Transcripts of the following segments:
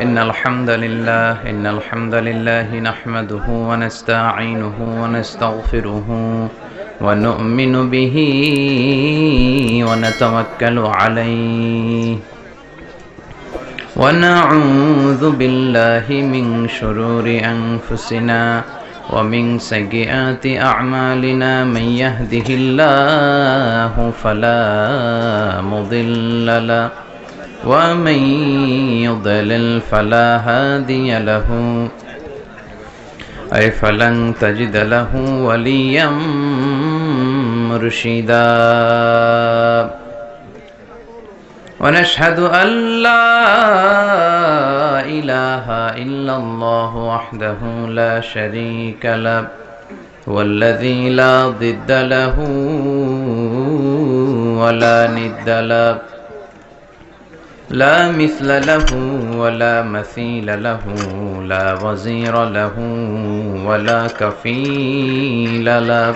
إن الحمد لله نحمده ونستعينه ونستغفره ونؤمن به ونتوكل عليه ونعوذ بالله من شرور أنفسنا ومن سيئات أعمالنا من يهده الله فلا مضل له ومن يضلل فلا هادي له أي فلن تجد له وليا مرشدا ونشهد أن لا إله إلا الله وحده لا شريك له والذي لا ضد له ولا ند له لا مثل له ولا مثيل له لا وزير له ولا كفيل له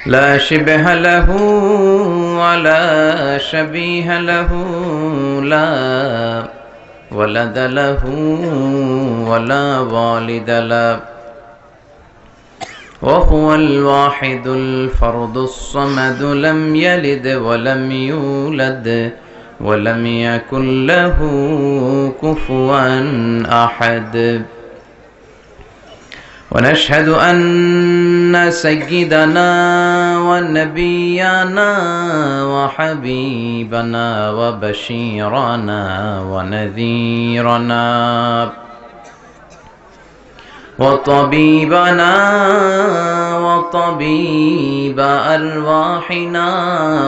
لا شبه له ولا شبيه له لا ولد له ولا والد له وهو الواحد الفرد الصمد لم يلد ولم يولد ولم يكن له كفوا أحد ونشهد أن سيدنا ونبينا وحبيبنا وبشيرنا ونذيرنا وطبيبنا وطبيب أرواحنا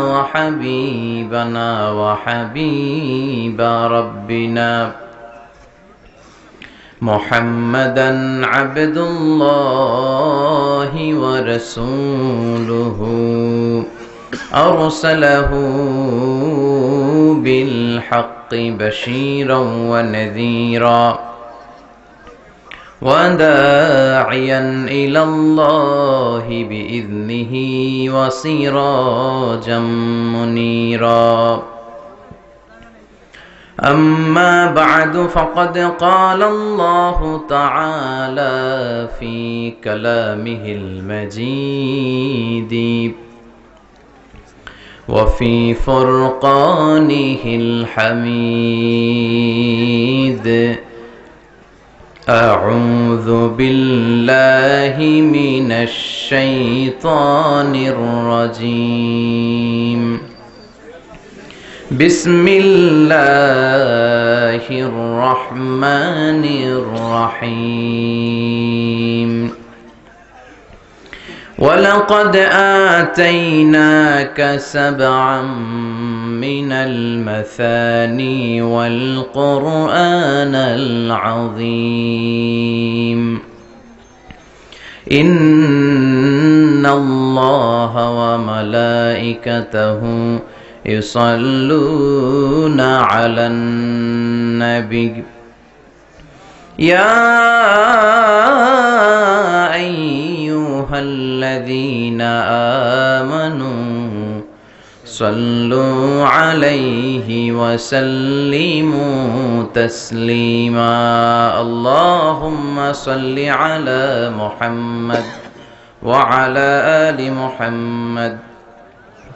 وحبيبنا وحبيب ربنا محمدا عبد الله ورسوله أرسله بالحق بشيرا ونذيرا وداعيا إلى الله بإذنه وسراجا منيرا أما بعد فقد قال الله تعالى في كلامه المجيد وفي فرقانه الحميد أعوذ بالله من الشيطان الرجيم بسم الله الرحمن الرحيم ولقد آتيناك سبعا من المثاني والقرآن العظيم إن الله وملائكته يصلون على النبي يا أيها الذين آمنوا صلوا عليه وسلموا تسليما اللهم صل على محمد وعلى آل محمد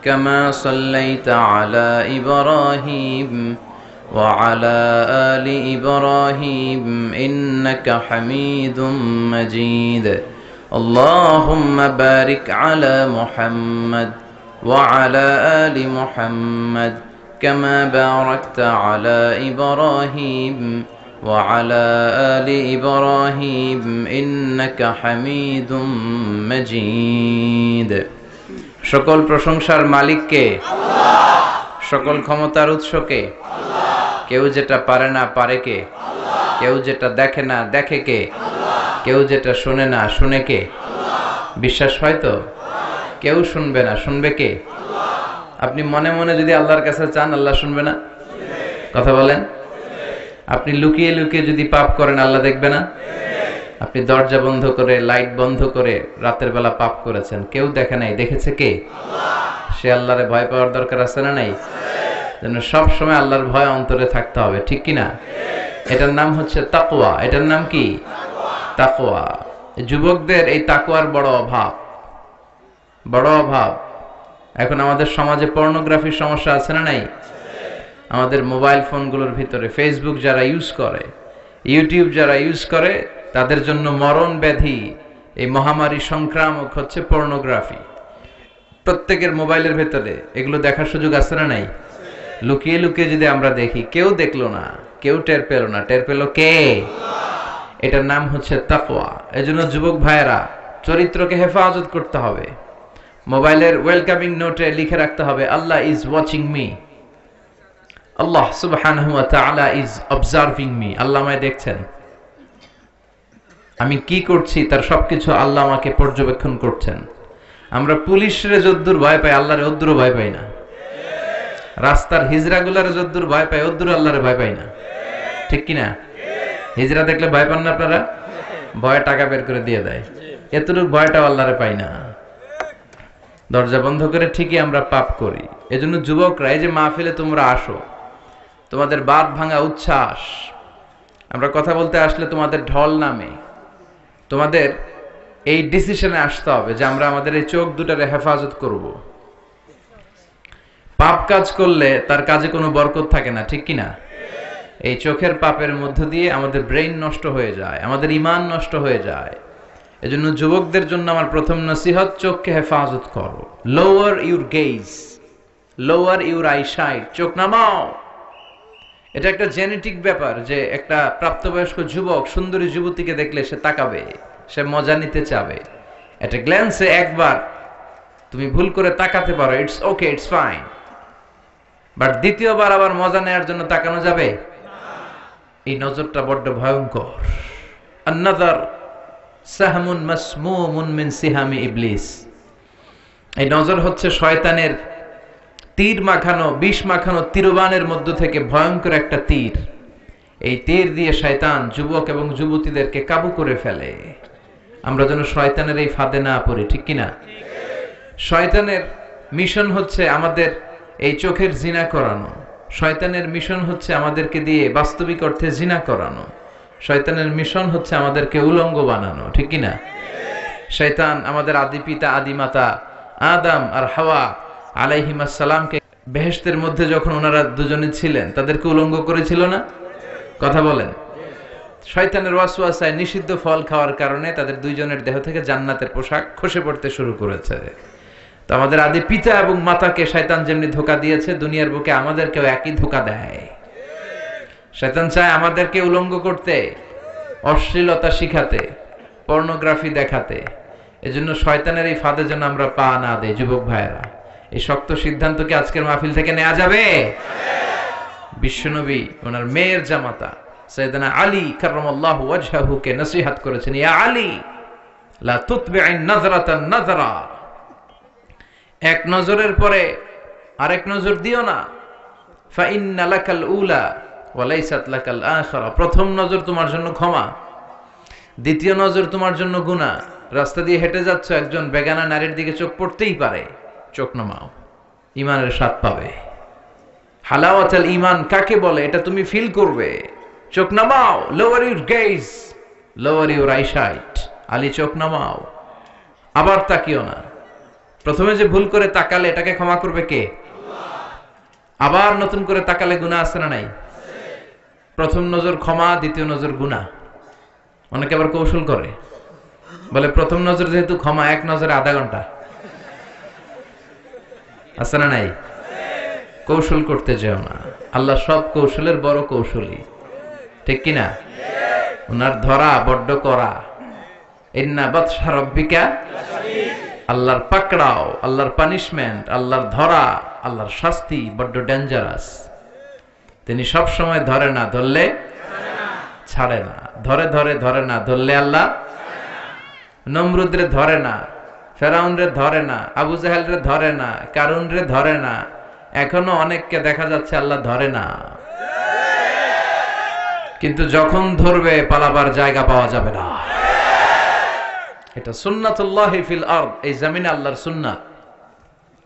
كما صليت على إبراهيم وعلى آل إبراهيم إنك حميد مجيد اللهم بارك على محمد وعلى آل محمد كما باركت على إبراهيم وعلى آل إبراهيم إنك حميد مجيد সকল প্রশংসার মালিক কে আল্লাহ সকল ক্ষমতার উৎস কে আল্লাহ কেউ যেটা পারে না পারে কে আল্লাহ কেউ যেটা দেখে না দেখে কে আল্লাহ কেউ যেটা শুনে না শুনে কে আল্লাহ বিশ্বাস হয় তো কেউ শুনবে না শুনবে কে আল্লাহ আপনি মনে মনে যদি আল্লাহর কাছে চান আল্লাহ শুনবে না কথা বলেন আপনি লুকিয়ে লুকিয়ে যদি পাপ করেন আল্লাহ দেখবে না আপনি দরজা বন্ধ করে লাইট বন্ধ করে রাতের বেলা পাপ করেছেন কেউ দেখে নাই দেখেছে কে আল্লাহ সে আল্লাহরে ভয় পাওয়ার দরকার আছে না নাই যেন সব সময় আল্লাহর ভয় অন্তরে থাকতে হবে, ঠিক কি না? এটার নাম হচ্ছে তাকওয়া। এটার নাম কি? তাকওয়া। যুবকদের এই তাকওয়ার বড় অভাব, বড় অভাব। এখন আমাদের সমাজে পর্নোগ্রাফির সমস্যা আছে না নাই? আমাদের মোবাইল ফোনগুলোর ভিতরে ফেসবুক যারা ইউজ করে, ইউটিউব যারা ইউজ করে, তাদের জন্য মরণ ব্যাধি, এই মহামারী সংক্রামক হচ্ছে পর্নোগ্রাফি। প্রত্যেকের মোবাইলের ভেতরে এগুলো দেখার সুযোগ আছে না নাই? লুকিয়ে লুকিয়ে যদি আমরা দেখি, কেউ দেখলো না, কেউ টের পেল না, টের পেল কে? এটার নাম হচ্ছে তাকওয়া। এজন্য যুবক ভাইয়েরা, চরিত্রকে হেফাজত করতে হবে। মোবাইলের ওয়েলকামিং নোটে লিখে রাখতে হবে, আল্লাহ ইজ ওয়াচিং মি, আল্লাহ সুবহানাহু ওয়া তাআলা ইজ অবজার্ভিং মি। আল্লাহ আমায় দেখছেন, আমি কি করছি তার সবকিছু আল্লাহ আমাকে পর্যবেক্ষণ করছেন। আমরা পুলিশরে যদ্দুর ভয় পাই, আল্লাহরে অদ্দুরও ভয় পাই না। রাস্তার হিজড়াগুলারে যদ্দুর ভয় পাই, অদ্দুর আল্লাহরে ভয় পাই না, ঠিক কিনা? হিজড়া দেখলে ভয় পান না আপনারা? ভয়ে টাকা বের করে দিয়ে দেয়, এতটুকু ভয়টা আল্লাহরে পাই না। দরজা বন্ধ করে ঠিকই আমরা পাপ করি। এজন্য যুবকরা, এই যে মাহফিলে তোমরা আসো, তোমাদের বাদ ভাঙা উচ্ছ্বাস, আমরা কথা বলতে আসলে তোমাদের ঢল নামে। তোমাদের এই ডিসিশনে আসতে হবে যে আমরা আমাদের এই চোখ দুটারে হেফাজত করব। পাপ কাজ করলে তার কাজে কোনো বরকত থাকে না, ঠিক কিনা? এই চোখের পাপের মধ্য দিয়ে আমাদের ব্রেইন নষ্ট হয়ে যায়, আমাদের ঈমান নষ্ট হয়ে যায়। এজন্য যুবকদের জন্য আমার প্রথম নসিহত, চোখকে হেফাজত করো। Lower your gauge, lower your eyesight, চোখ নামাও। এটা একটা জেনেটিক ব্যাপার যে একটা প্রাপ্তবয়স্ক যুবক সুন্দরী যুবতীকে দেখলে সে তাকাবে, সে মজা নিতে চাবে। একটা গ্ল্যান্সে একবার তুমি ভুল করে তাকাতে পারো, it's okay, it's fine. But দ্বিতীয়বার আবার মজা নেওয়ার জন্য তাকানো যাবে? এই নজরটা বড্ড ভয়ঙ্কর। আন-নাযার সাহমুন মাসমুমুন মিন সিহামি ইবলিস। এই নজর হচ্ছে শয়তানের তীর মাখানো, বিষ মাখানো তীরবানের মধ্য থেকে ভয়ঙ্কর একটা তীর। এই তীর দিয়ে শয়তান যুবক এবং যুবতীদেরকে কাবু করে ফেলে। আমরা যেন শয়তানের এই ফাঁদে না পড়ি, ঠিক কিনা? শয়তানের মিশন হচ্ছে আমাদের এই চোখের জিনা করানো। শয়তানের মিশন হচ্ছে আমাদেরকে দিয়ে বাস্তবিক অর্থে জিনা করানো। শয়তানের মিশন হচ্ছে আমাদেরকে উলঙ্গ বানানো, ঠিক কিনা? শয়তান আমাদের আদি পিতা, আদি মাতা আদম আর হাওয়া আলাইহিমাস সালামকে বেহেশতের মধ্যে যখন ওনারা দুজনে ছিলেন, তাদেরকে উলঙ্গ করেছিল না? কথা বলেন। শয়তানের ওয়াসওয়াসায় নিষিদ্ধ ফল খাওয়ার কারণে তাদের দুইজনের দেহ থেকে জান্নাতের পোশাক খসে পড়তে শুরু করেছে। তো আমাদের আদি পিতা এবং মাতাকে শয়তান যেমনি ধোঁকা দিয়েছে, দুনিয়ার বুকে আমাদেরকেও একই ধোঁকা দেয়। শয়তান চায় আমাদেরকে উলঙ্গ করতে, অশ্লীলতা শিখাতে, পর্নোগ্রাফি দেখাতে। এজন্য শয়তানের এই ফাঁদে যেন আমরা পা না দেই। যুবক ভাইয়েরা, এই শক্ত সিদ্ধান্ত কি আজকের মাহফিল থেকে নেওয়া যাবে? বিশ্বনবী ওনার মেয়ের জামাতা সাইয়েদনা আলী কাররামাল্লাহু ওয়াজহাহু কে নসিহত করেছেন, ইয়া আলী লা তুতবি'আন নাযরাতান নাযরা, এক নজরের পরে আরেক নজর দিও না। ফা ইন্না লাকাল উলা ওয়া লাইসাত লাকাল আখিরা, প্রথম নজর তোমার জন্য ক্ষমা, দ্বিতীয় নজর তোমার জন্য গুনাহ। রাস্তা দিয়ে হেঁটে যাচ্ছ, একজন বেগানা নারীর দিকে চোখ পড়তেই পারে, চোখ নামাও, ঈমানের স্বাদ পাবে। হালাওয়াতুল ঈমান কাকে বলে এটা তুমি ফিল করবে। চোখ নামাও, lower your gauge, lower your eyesight. Ali চোখ নামাও, আবার তাকিও না। প্রথমে যে ভুল করে তাকালে এটাকে ক্ষমা করবে কে? আবার নতুন করে তাকালে গুনাহ আছে না নাই? প্রথম নজর ক্ষমা, দ্বিতীয় নজর গুনাহ। অনেকে আবার কৌশল করে, বলে প্রথম নজর যেহেতু ক্ষমা, এক নজরে আধা ঘন্টা। আছে না নাই? কৌশল করতে যেও না। আল্লাহ সব কৌশলের বড় কৌশলী, ঠিক কিনা? ওনার ধরা বড্ড করা। ইন্না বাতশা রাব্বিকা, আল্লাহর পাকড়াও, আল্লাহর পানিশমেন্ট, আল্লাহর ধরা, আল্লাহর শাস্তি বড্ড ডেঞ্জারাস। তিনি সব সময় ধরে না, ধরলে ছাড়ে না। ধরে ধরে ধরে না, ধরলে আল্লাহ। নমরুদরে ধরে না, ফেরাউনরে ধরে না, আবু জাহেলরে ধরে না, কারুনরে ধরে না। এখনো অনেককে দেখা যাচ্ছে আল্লাহ ধরে না, কিন্তু যখন ধরবে পালাবার জায়গা পাওয়া যাবে না। এটা সুন্নাতুল্লাহি ফিল আরদ, এই জমিনে আল্লাহর সুন্নাত।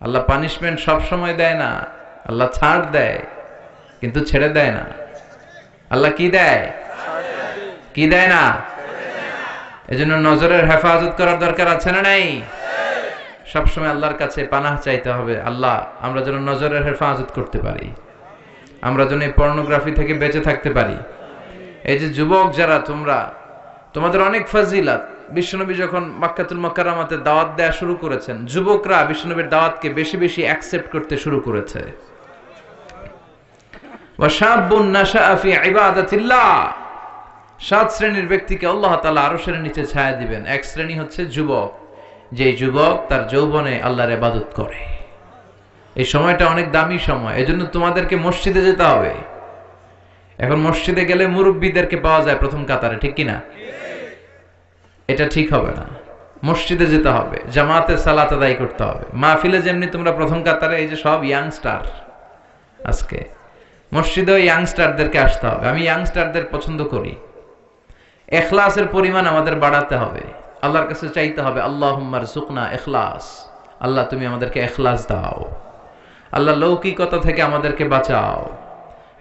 আল্লাহ পানিশমেন্ট সব সময় দেয় না, আল্লাহ ছাড় দেয় কিন্তু ছেড়ে দেয় না। আল্লাহ কি দেয়? কি দেয় না? এজন্য নজরের হেফাজত করার দরকার আছে না নাই? সবসময় আল্লাহর কাছে পানাহ চাইতে হবে, আল্লাহ আমরা যেন নজরের হেফাজত করতে পারি, আমরা যেন এই পর্নোগ্রাফি থেকে বেঁচে থাকতে পারি। এই যে যুবক যারা তোমরা, তোমাদের অনেক ফাজিলাত। বিশ্বনবী যখন মক্কাতুল মুকাররমাতে দাওয়াত দেয়া শুরু করেছেন, যুবকরা বিশ্বনবীর দাওয়াতকে বেশি বেশি অ্যাকসেপ্ট করতে শুরু করেছে। ওয়া শাবুন নাশাআ ফি ইবাদাতিল্লাহ, 7 শ্রেণীর ব্যক্তিকে আল্লাহ তাআলা আরশের নিচে ছায়া দিবেন। এক শ্রেণী হচ্ছে যুবক, যে যুবক তার যৌবনে আল্লাহর ইবাদত করে। এই সময়টা অনেক দামি সময়, এজন্য তোমাদেরকে মসজিদে যেতে হবে। এখন মসজিদে গেলে মুরব্বীদেরকে পাওয়া যায় প্রথম কাতারে, ঠিক কিনা? এটা ঠিক হবে না। মসজিদে যেতে হবে, জামাতে সালাত আদায় করতে হবে। মাহফিলে যেমনি তোমরা প্রথম কাতারে, এই যে সব ইয়াংস্টার আজকে, মসজিদেও ইয়াংস্টারদেরকে আসতে হবে। আমি ইয়াংস্টারদের পছন্দ করি। ইখলাসের পরিমাণ আমাদের বাড়াতে হবে, আল্লাহর কাছে চাইতে হবে আল্লাহুম্মা রযুকনা ইখলাস, আল্লাহ তুমি আমাদেরকে ইখলাস দাও, আল্লাহ লৌকিকতা থেকে আমাদেরকে বাঁচাও।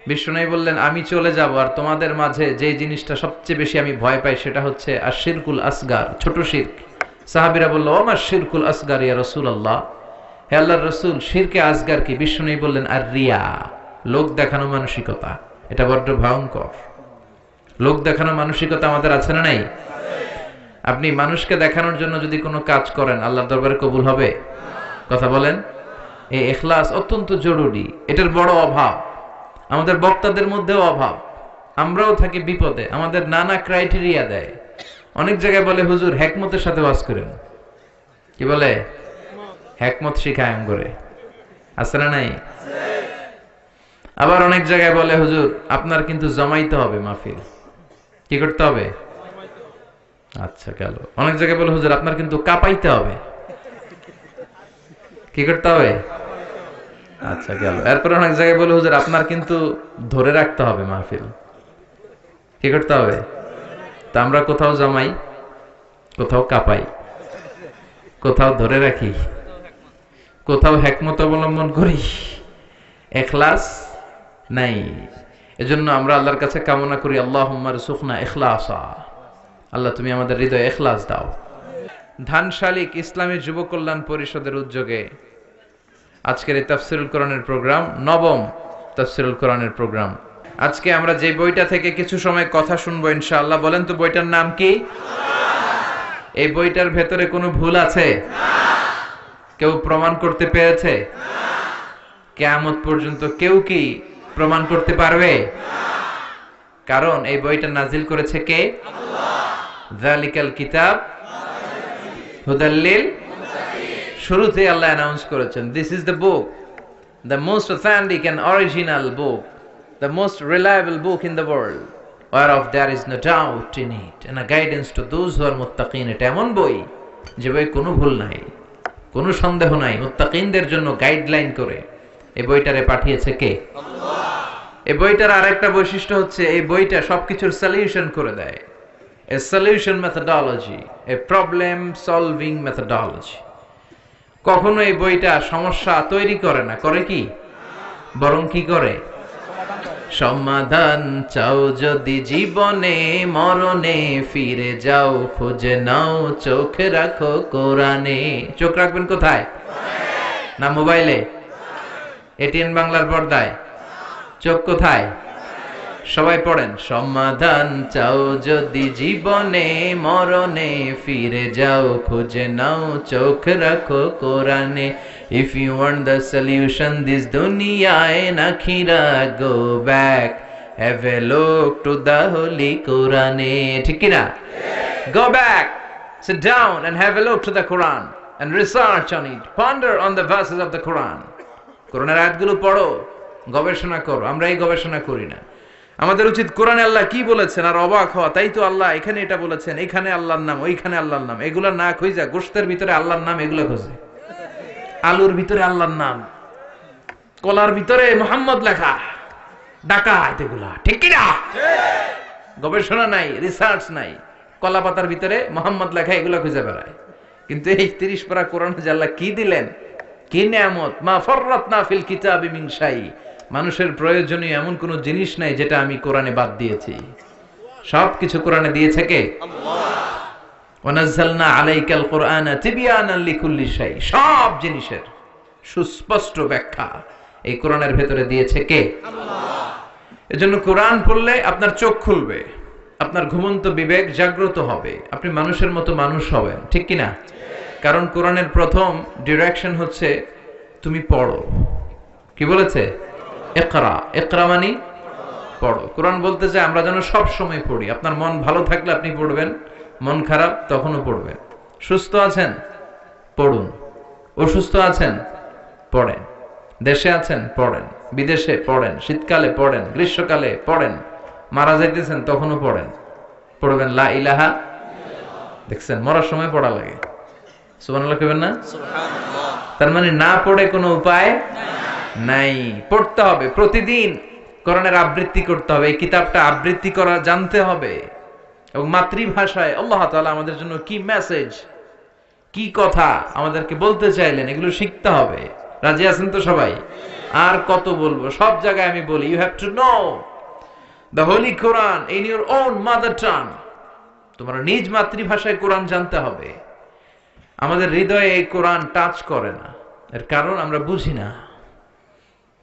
বিষ্ণু বললেন আমি চলে যাব, আর তোমাদের মাঝে যে জিনিসটা সবচেয়ে বেশি আমি ভয় পাই সেটা হচ্ছে আশিরকুল আসগার, ছোট শিরক। সাহাবীরা বলল ওমা শিরকুল আসগার ইয়া রাসূলুল্লাহ, হে আল্লাহর রাসূল শিরকে আসগার কি? বিষ্ণু বললেন আর রিয়া, লোক দেখানো মানসিকতা। এটা বড্ড ভয়ঙ্কর। লোক দেখানো মানসিকতা আমাদের আছে না নাই? আপনি মানুষকে দেখানোর জন্য যদি কোনো কাজ করেন, আল্লাহর দরবারে কবুল হবে? কথা বলেন। এই ইখলাস অত্যন্ত জরুরি, এটার বড় অভাব আমাদের বক্তাদের মধ্যেও অভাব। আমরাও থাকি বিপদে, আমাদের নানা ক্রাইটেরিয়া দেয়। অনেক জায়গায় বলে হুজুর হিকমতের সাথে ওয়াজ করেন, কি বলে? হিকমত শিখায় আম করে, আছে না নাই? আবার অনেক জায়গায় বলে হুজুর আপনার কিন্তু জমাইতে হবে মাহফিল। কি করতে হবে? আচ্ছা গেল। অনেক জায়গায় বলে হুজুর আপনার কিন্তু কাঁপাইতে হবে। কি করতে হবে? আচ্ছা গেল। এরপর অনেক জায়গায় বলে হুজুর আপনার কিন্তু ধরে রাখতে হবে মাহফিল। কি করতে হবে? তা আমরা কোথাও জমাই, কোথাও কাঁপাই, কোথাও ধরে রাখি, কোথাও হিকমত অবলম্বন করি, ইখলাস নাই। এজন্য আমরা আল্লাহর কাছে কামনা করি আল্লাহুম্মা রযুকনা ইখলাসা, আল্লাহ তুমি আমাদের হৃদয়ে ইখলাস দাও। ধানশালিক ইসলামী যুব কল্যাণ পরিষদের উদ্যোগে আজকের এই তাফসীরুল কোরআনের প্রোগ্রাম, নবম তাফসীরুল কোরআনের প্রোগ্রাম। আজকে আমরা যে বইটা থেকে কিছু সময় কথা শুনবো ইনশাআল্লাহ, বলেন তো বইটার নাম কি? এই বইটার ভেতরে কোনো ভুল আছে? কেউ প্রমাণ করতে পেরেছে? কিয়ামত পর্যন্ত কেউ কি প্রমাণ করতে পারবে? কারণ এই বইটা নাজিল করেছে কে? যালিকাল কিতাব হুদাল লিল মুত্তাকিন। শুরুতে আল্লাহ অ্যানাউন্স করেছেন this is the book, the most authentic and original book, the most reliable book in the world, whereof there is no doubt in it and a guidance to those who are muttaqin। এটা এমন বই যে বই কোনো ভুল নাই, কোনো সন্দেহ নাই, মুত্তাকিনদের জন্য গাইডলাইন করে এই বইটারে পাঠিয়েছে কে? আল্লাহ। এই বইটার আরেকটা বৈশিষ্ট্য হচ্ছে এই বইটা সবকিছুর সলিউশন করে দেয়। A solution methodology, a problem solving methodology। কখনো এই বইটা সমস্যা তৈরি করে না, করে কি? বরং কি করে? সমাধান চাও যদি জীবনে, মরণে ফিরে যাও, খুঁজে নাও চোখ রাখো কোরআনে। চোখ রাখবেন কোথায়? না মোবাইলে, এটিএন বাংলার পর্দায়? চোখ কোথায়? সবাই পড়েন। সমাধান চাও যদি জীবনে, মরণে ফিরে যাও, খুঁজে নাও চোখ রাখো কোরআনে। If you want the solution this dunya and akhirah, go back, have a look to the holy Quran। ঠিক কি না? Go back, sit down and have a look to the Quran and research on it, ponder on the verses of the Quran। কোরআনের আয়াতগুলো পড়ো, গবেষণা করো। আমরা এই গবেষণা করি না। আমাদের উচিত কোরআনে আল্লাহ কি বলেছেন আর অবাক হওয়া, তাই তো আল্লাহ এখানে এটা বলেছেন, এখানে আল্লাহর নাম, ওইখানে আল্লাহর নাম। এগুলা না খুঁজে গোশতের ভিতরে আল্লাহর নাম এগুলো খোঁজে, আলুর ভিতরে আল্লাহর নাম, কলার ভিতরে মুহাম্মদ লেখা, ডাকাত এগুলা। ঠিক কি না? গবেষণা নাই, রিসার্চ নাই, কলা পাতার ভিতরে মুহাম্মদ লেখা এগুলা খুঁজে বেড়ায়। কিন্তু এই 30 পারা কোরআনে যে আল্লাহ কি দিলেন কি নিয়ামত, মা ফাররাতনা ফিল কিতাবি মিন শাই, মানুষের প্রয়োজনীয় এমন কোন জিনিস নাই যেটা আমি কোরআনে বাদ দিয়েছি। সবকিছু কোরআনে দিয়েছে কে? আল্লাহ। ওয়া নাযালনা আলাইকাল কুরআনা তিবয়ানান লিকুল্লি শাই, সব জিনিসের সুস্পষ্ট ব্যাখ্যা এই কোরআনের ভেতরে দিয়েছে কে? আল্লাহ। এজন্য কোরআন পড়লে আপনার চোখ খুলবে, আপনার ঘুমন্ত বিবেক জাগ্রত হবে, আপনি মানুষের মতো মানুষ হবেন, ঠিক কি না? কারণ কোরআনের প্রথম ডিরেকশন হচ্ছে তুমি পড়ো। কি বলেছে? ইকরা। ইকরা মানে পড়ো। কোরআন বলতে চায় আমরা যেন সব সময় পড়ি। আপনার মন ভালো থাকলে আপনি পড়বেন, মন খারাপ তখনও পড়বেন। সুস্থ আছেন পড়ুন, অসুস্থ আছেন পড়েন, দেশে আছেন পড়েন, বিদেশে পড়েন, শীতকালে পড়েন, গ্রীষ্মকালে পড়েন, মারা যাইতেছেন তখনও পড়েন। পড়বেন লা ইলাহা। দেখছেন মরার সময় পড়া লাগে, সুবহানাল্লাহ কইবেন না? সুবহানাল্লাহ। তার মানে না পড়ে কোনো উপায় নাই, পড়তে হবে প্রতিদিন। কোরআনের আবৃত্তি করতে হবে, এই কিতাবটা আবৃত্তি করা জানতে হবে, এবং মাতৃভাষায় আল্লাহ তাআলা আমাদের জন্য কি মেসেজ, কি কথা আমাদেরকে বলতে চাইলেন এগুলো শিখতে হবে। রাজি আছেন তো সবাই? আর কত বলবো, সব জায়গায় আমি বলি you have to know the holy Quran in your own mother tongue. তোমার নিজ মাতৃভাষায় কোরআন জানতে হবে। আমাদের হৃদয়ে এই কোরআন টাচ করে না, এর কারণ আমরা বুঝি না।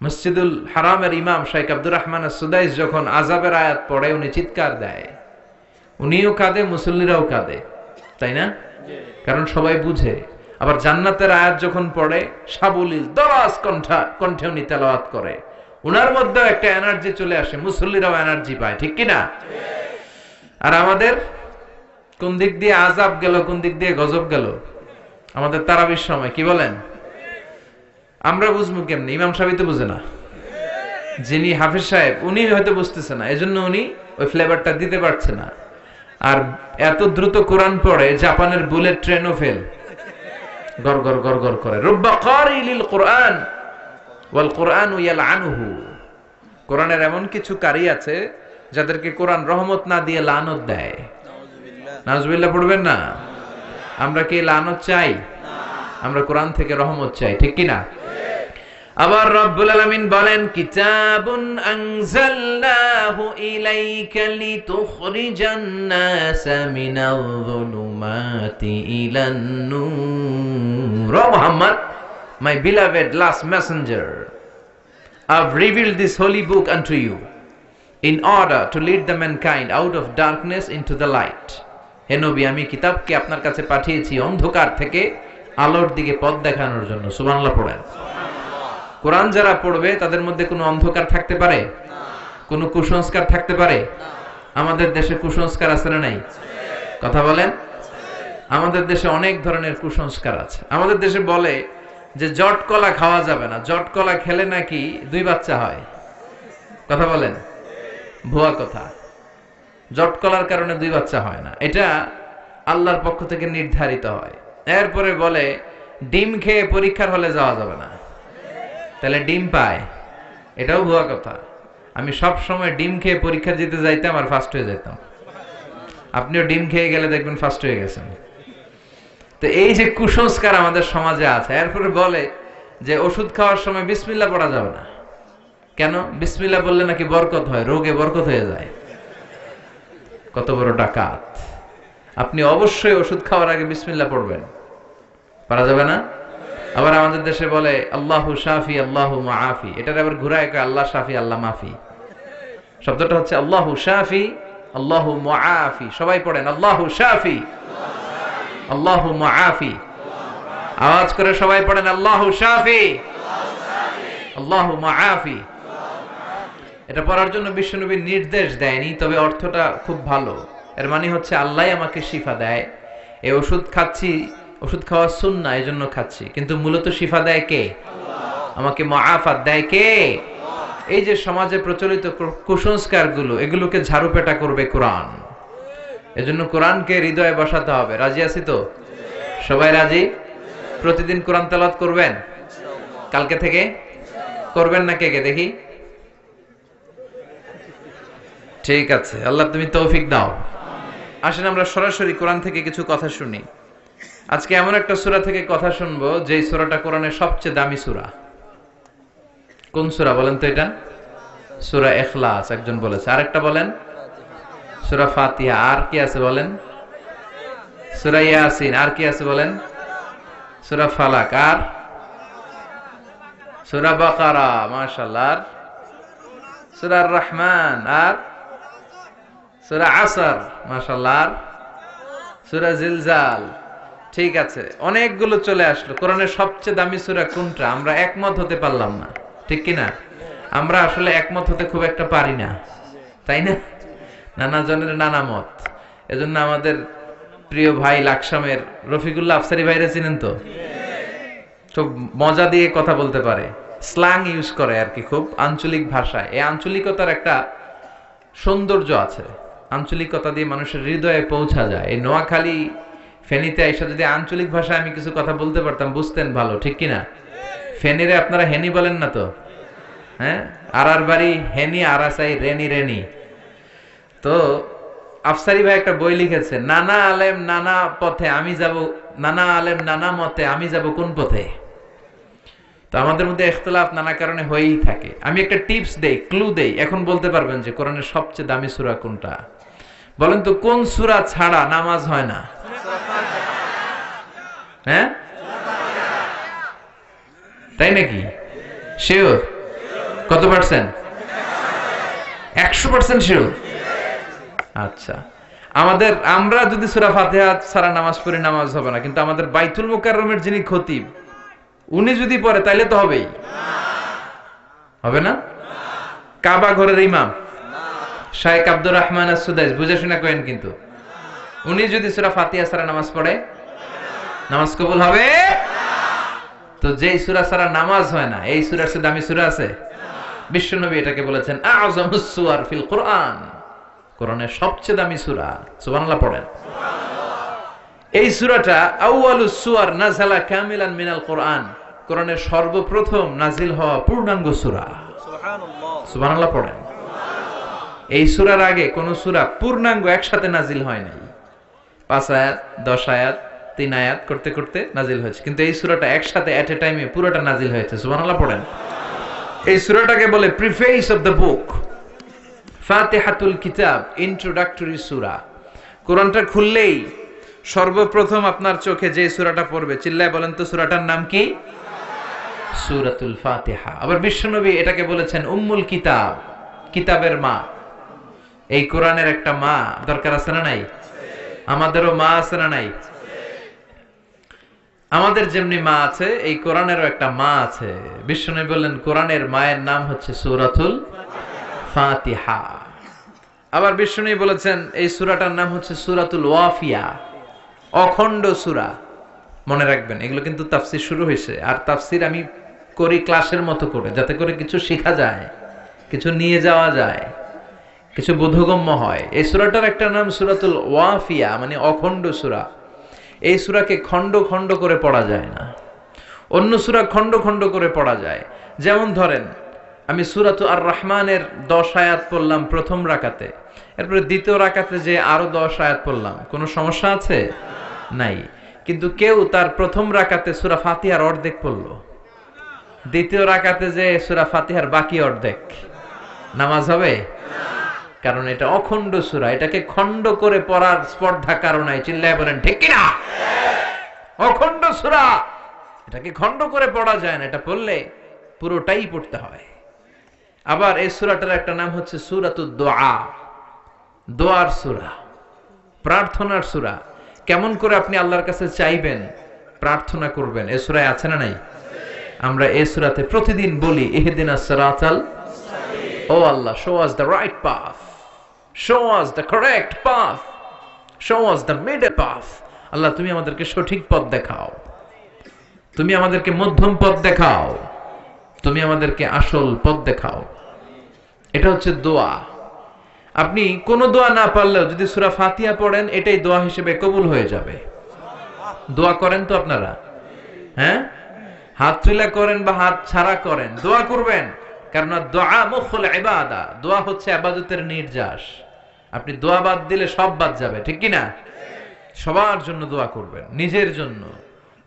মসজিদুল হারামের ইমাম শাইখ আব্দুর রহমান আস-সুদাইস যখন আযাবের আয়াত পড়ে উনি চিৎকার দেয়, উনিও কাঁদে, মুসল্লিরাও কাঁদে, তাই না? কারণ সবাই বুঝে। আবার জান্নাতের আয়াত যখন পড়ে সাবলীল দরাজ কণ্ঠে উনি তেলাওয়াত করে, উনার মধ্যেও একটা এনার্জি চলে আসে, মুসল্লিরাও এনার্জি পায়, ঠিক কি না? আর আমাদের কোন দিক দিয়ে আযাব গেল, কোন দিক দিয়ে গজব গেল আমাদের তারাবির সময়, কি বলেন? আমরা বুঝবো কেমনি? ইমাম সাহেব তো বুঝে না, যিনি হাফেজ সাহেব উনি হয়তো বুঝতেছে না, এজন্য উনি ওই ফ্লেভারটা দিতে পারছে না। আর এত দ্রুত কোরআন পড়ে জাপানের বুলেট ট্রেনও ফেল, গর গর গর গর করে। রুব্বা কারিলিল কোরআন ওয়াল কোরআনু ইয়ালআনুহু। কোরআনের এমন কিছু কারি আছে যাদেরকে কোরআন রহমত না দিয়ে লানত দেয়। নাউজুবিল্লাহ পড়বেন না? আমরা কি লানত চাই? আমরা কোরআন থেকে রহমত চাই, ঠিক কি না? আবার রব্বুল আলামিন বলেন কিতাবুন আনজালনাহু ইলাইকা লিতুখরিজান নাসা মিনাল যুলুমাতি ইলান নূর। ও Muhammad, my beloved last messenger, I've revealed this holy book unto you in order to lead the mankind out of darkness into the light. হে নবী, আমি কিতাবকে আপনার কাছে পাঠিয়েছি অন্ধকার থেকে আলোর দিকে পথ দেখানোর জন্য। সুবহানাল্লাহ পড়েন। কোরআন যারা পড়বে তাদের মধ্যে কোনো অন্ধকার থাকতে পারে? কোনো কুসংস্কার থাকতে পারে? আমাদের দেশে কুসংস্কার আছে না নাই? কথা বলেন। আমাদের দেশে অনেক ধরনের কুসংস্কার আছে। আমাদের দেশে বলে যে জট কলা খাওয়া যাবে না, জট কলা খেলে নাকি 2 বাচ্চা হয়। কথা বলেন। ভুয়া কথা। জট কলার কারণে 2 বাচ্চা হয় না, এটা আল্লাহর পক্ষ থেকে নির্ধারিত হয়। এরপরে বলে ডিম খেয়ে পরীক্ষার হলে যাওয়া যাবে না, তাহলে ডিম পায়, এটাও ভুয়া কথা। আমি সব সময় ডিম খেয়ে পরীক্ষা দিতে যাইতাম আর ফার্স্ট হয়ে যেতাম। আপনিও ডিম খেয়ে গেলে দেখবেন ফার্স্ট হয়ে গেছেন। তো এই যে কুসংস্কার আমাদের সমাজে আছে। এরপরে বলে যে ওষুধ খাওয়ার সময় বিসমিল্লাহ পড়া যাবে না। কেন? বিসমিল্লাহ বললে নাকি বরকত হয়, রোগে বরকত হয়ে যায়। কত বড় ডাকাত! আপনি অবশ্যই ওষুধ খাওয়ার আগে বিসমিল্লাহ পড়বেন, পারা যাবে না? আবার আমাদের দেশে বলে আল্লাহু শাফি আল্লাহু মুআফি, এটার আবার ঘুরায় কয় আল্লাহ শাফি আল্লাহ মাফি। শব্দটা হচ্ছে আল্লাহু শাফি আল্লাহু মুআফি। সবাই পড়েন আল্লাহু শাফি আল্লাহু মুআফি। আওয়াজ করে সবাই পড়েন আল্লাহু শাফি আল্লাহু মুআফি। এটা পড়ার জন্য বিশ্বনবী নির্দেশ দেয়নি, তবে অর্থটা খুব ভালো। এর মানে হচ্ছে আল্লাহই আমাকে শিফা দেয়। এই ওষুধ খাচ্ছি, ওষুধ খাওয়া সুন্নাহ, এজন্য খাচ্ছি, কিন্তু মূলত শিফা দেয় কে? আল্লাহ। আমাকে মুআফাত দেয় কে? আল্লাহ। এই যে সমাজে প্রচলিত কুসংস্কার গুলো, এগুলোকে ঝাড়ুপেটা করবে কোরআন। এজন্য কোরআনকে হৃদয়ে বসাতে হবে। রাজি আছি তো? সবাই রাজি? প্রতিদিন কোরআন তেলাওয়াত করবেন? কালকে থেকে করবেন না? কে কে দেখি? ঠিক আছে, আল্লাহ তুমি তৌফিক দাও। আসেন আমরা সরাসরি কোরআন থেকে কিছু কথা শুনি। আজকে এমন একটা সূরা থেকে কথা শুনবো যে সূরাটা কোরআনের সবচেয়ে দামি সূরা। কোন সূরা বলেন তো? এটা সূরা ইখলাস একজন বলেছে, আরেকটা বলেন সূরা ফাতিহা, আর কি আছে বলেন? সূরা ইয়াসিন, আর কি আছে বলেন? সূরা ফালাক, আর সূরা বাকারা, মাশাআল্লাহ, আর সূরা আর রহমান, আর সূরা আসর, মাশাআল্লাহ, আর সূরা জিলজাল। ঠিক আছে, অনেকগুলো চলে আসলো। কোরআনের সবচেয়ে দামি সূরা কোনটা? আমরা একমত হতে পারলাম না, ঠিক কি না? আমরা আসলে একমত হতে খুব একটা পারি না, তাই না? নানা জনের নানা মত। এজন্য আমাদের প্রিয় ভাই লাকসামের রফিকুল্লাহ আফসারি ভাইরা চিনেন তো? খুব মজা দিয়ে কথা বলতে পারে, স্ল্যাং ইউজ করে আর কি, খুব আঞ্চলিক ভাষায়। এই আঞ্চলিকতার একটা সৌন্দর্য আছে, আঞ্চলিকতা দিয়ে মানুষের হৃদয়ে পৌঁছা যায়। এই নোয়াখালী ফেনীতে এসে যদি আঞ্চলিক ভাষায় আমি কিছু কথা বলতে পারতাম, বুঝতেন ভালো, ঠিক কিনা? ফেনীরে আপনারা হেনি বলেন না তো? হ্যাঁ, আর বাড়ি হেনি, আরাসাই রেনি রেনি। তো আফসারি ভাই একটা বই লিখেছে, নানা আলেম নানা পথে আমি যাব, নানা আলেম নানা মতে আমি যাব কোন পথে। তো আমাদের মধ্যে ইখতিলাফ নানা কারণে হয়েই থাকে। আমি একটা টিপস দেই, ক্লু দেই, এখন বলতে পারবেন যে কোরআনের সবচেয়ে দামি সূরা কোনটা। বলেন তো কোন সূরা ছাড়া নামাজ হয় না? হ্যাঁ, তাই নাকি? শিওর? কত পার্সেন্ট? 100% শিওর? আচ্ছা, আমরা যদি সূরা ফাতিহা ছাড়া নামাজ পড়ি, নামাজ হবে না। কিন্তু আমাদের বাইতুল মুকাররমের যিনি খতিব, উনি যদি পড়ে তাইলে তো হবেই, হবে না? কাবা ঘরের ইমাম শাইখ আব্দুর রহমান আস-সুদাইস, বুঝে শুনে করেন, কিন্তু উনি যদি সূরা ফাতিহা ছাড়া নামাজ পড়ে, নামাজ কবুল হবে? তো যেই সূরা ছাড়া নামাজ হয় না, এই সূরার চেয়ে দামি সূরা আছে? বিশ্বনবী এটাকে বলেছেন আযমুস সুওয়ার ফিল কুরআন, কোরআনের সবচেয়ে দামি সূরা। সুবহানাল্লাহ পড়েন। এই সূরাটা আউয়ালুস সুওয়ার নাযালা কামিলান মিনাল কুরআন, কোরআনের সর্বপ্রথম নাজিল হওয়া পূর্ণাঙ্গ সূরা। সুবহানাল্লাহ, সুবহানাল্লাহ পড়েন। এই সূরার আগে কোন সূরা পূর্ণাঙ্গ একসাথে নাজিল হয় নাই। 5 আয়াত, 10 আয়াত, 3 আয়াত করতে করতে নাজিল হয়েছে, কিন্তু এই সূরাটা একসাথে এট এ টাইমে পুরোটা নাজিল হয়েছে। সুবহানাল্লাহ পড়েন। এই সূরাটাকে বলে প্রিফেস অফ দ্য বুক, ফাতিহাতুল কিতাব, ইন্ট্রোডাক্টরি সূরা। কোরআনটা খুললেই সর্বপ্রথম আপনার চোখে যে সূরাটা পড়বে, চিল্লায় বলেন তো সূরাটার নাম কি? সূরাতুল ফাতিহা। আবার বিশ্বনবী এটাকে বলেছেন উম্মুল কিতাব, কিতাবের মা। এই কোরআনের একটা মা দরকার আছে না নাই? আমাদেরও মা আছে না নাই? আমাদের যেমনি মা আছে, এই কোরআনেরও একটা মা আছে। বিশ্বনবী বললেন কোরআনের মায়ের নাম হচ্ছে সূরাতুল ফাতিহা। আবার বিশ্বনবী বলেছেন এই সূরাটার নাম হচ্ছে সূরাতুল ওয়াফিয়া, অখণ্ড সূরা। মনে রাখবেন, এগুলো কিন্তু তাফসীর শুরু হয়েছে, আর তাফসীর আমি করি ক্লাসের মতো করে, যাতে করে কিছু শেখা যায়, কিছু নিয়ে যাওয়া যায়, কিছু বোধগম্য হয়। এই সূরাটার একটা নাম সূরাতুল ওয়াফিয়া, মানে অখণ্ড সূরা। এই সূরাকে খণ্ড খণ্ড করে পড়া যায় না, অন্য সূরা খণ্ড খণ্ড করে পড়া যায়। যেমন ধরেন, আমি সূরাতুল আর রহমানের 10 আয়াত পড়লাম প্রথম রাকাতে, এরপরে দ্বিতীয় রাকাতে যে আরো 10 আয়াত পড়লাম, কোনো সমস্যা আছে? নাই। কিন্তু কেউ তার প্রথম রাকাতে সূরা ফাতিহার অর্ধেক পড়লো, দ্বিতীয় রাকাতে যে সূরা ফাতিহার বাকি অর্ধেক, নামাজ হবে? কারণ এটা অখণ্ড সূরা, এটাকে খণ্ড করে পড়ার স্পর্ধা কারণ নাই। চিল্লায় বলেন ঠিক কিনা? অখণ্ড সূরা, এটাকে খণ্ড করে পড়া যায় না, এটা পড়লে পুরোটাই পড়তে হয়। আবার এই সূরাটার একটা নাম হচ্ছে সূরাতুদ দুআ, দোয়ার সূরা, প্রার্থনার সূরা। কেমন করে আপনি আল্লাহর কাছে চাইবেন, প্রার্থনা করবেন, এই সূরায় আছে না নাই? আমরা এই সূরাতে প্রতিদিন বলি ইহদিনাস সিরাতাল, ও আল্লাহ, show us the right path, show us the correct path, show us the middle path। আল্লাহ তুমি আমাদেরকে সঠিক পথ দেখাও, তুমি আমাদেরকে মধ্যম পথ দেখাও, তুমি আমাদেরকে আসল পথ দেখাও। এটা হচ্ছে দোয়া। আপনি কোন দোয়া না পারলেও যদি সূরা ফাতিহা পড়েন, এটাই দোয়া হিসেবে কবুল হয়ে যাবে। দোয়া করেন তো আপনারা? হ্যাঁ, হাত তুলে করেন বা হাত ছাড়া করেন, দোয়া করবেন। কারণ দোয়া মুখুল ইবাদা, দোয়া হচ্ছে ইবাদতের নির্যাস। আপনি দোয়া বাদ দিলে সব বাদ যাবে, ঠিক কি না? সবার জন্য দোয়া করবেন, নিজের জন্য,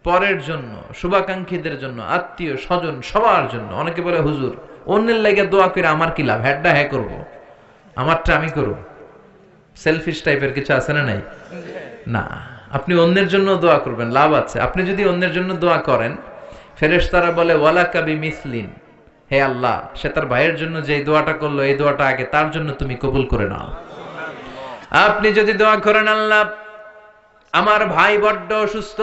পরের জন্য, শুভাকাঙ্ক্ষীদের জন্য, আত্মীয় স্বজন সবার জন্য। অনেকে বলে হুজুর অন্যের লাগে দোয়া করে আমার কি লাভ, হ্যাড্ডা হ্যাঁ করবো, আমারটা আমি করব। সেলফিশ টাইপের কিছু আছে না নাই? না, আপনি অন্যের জন্য দোয়া করবেন, লাভ আছে। আপনি যদি অন্যের জন্য দোয়া করেন, ফেরেশতারা বলে ওয়ালাকা বিমিসলিন, হে আল্লাহ, সে তার ভাইয়ের জন্য যে দোয়াটা করলো এই দোয়াটা আগে তার জন্য তুমি কবুল করে নাও। আপনি যদি দোয়া করেন আল্লাহ আমার ভাই বড্ড অসুস্থ,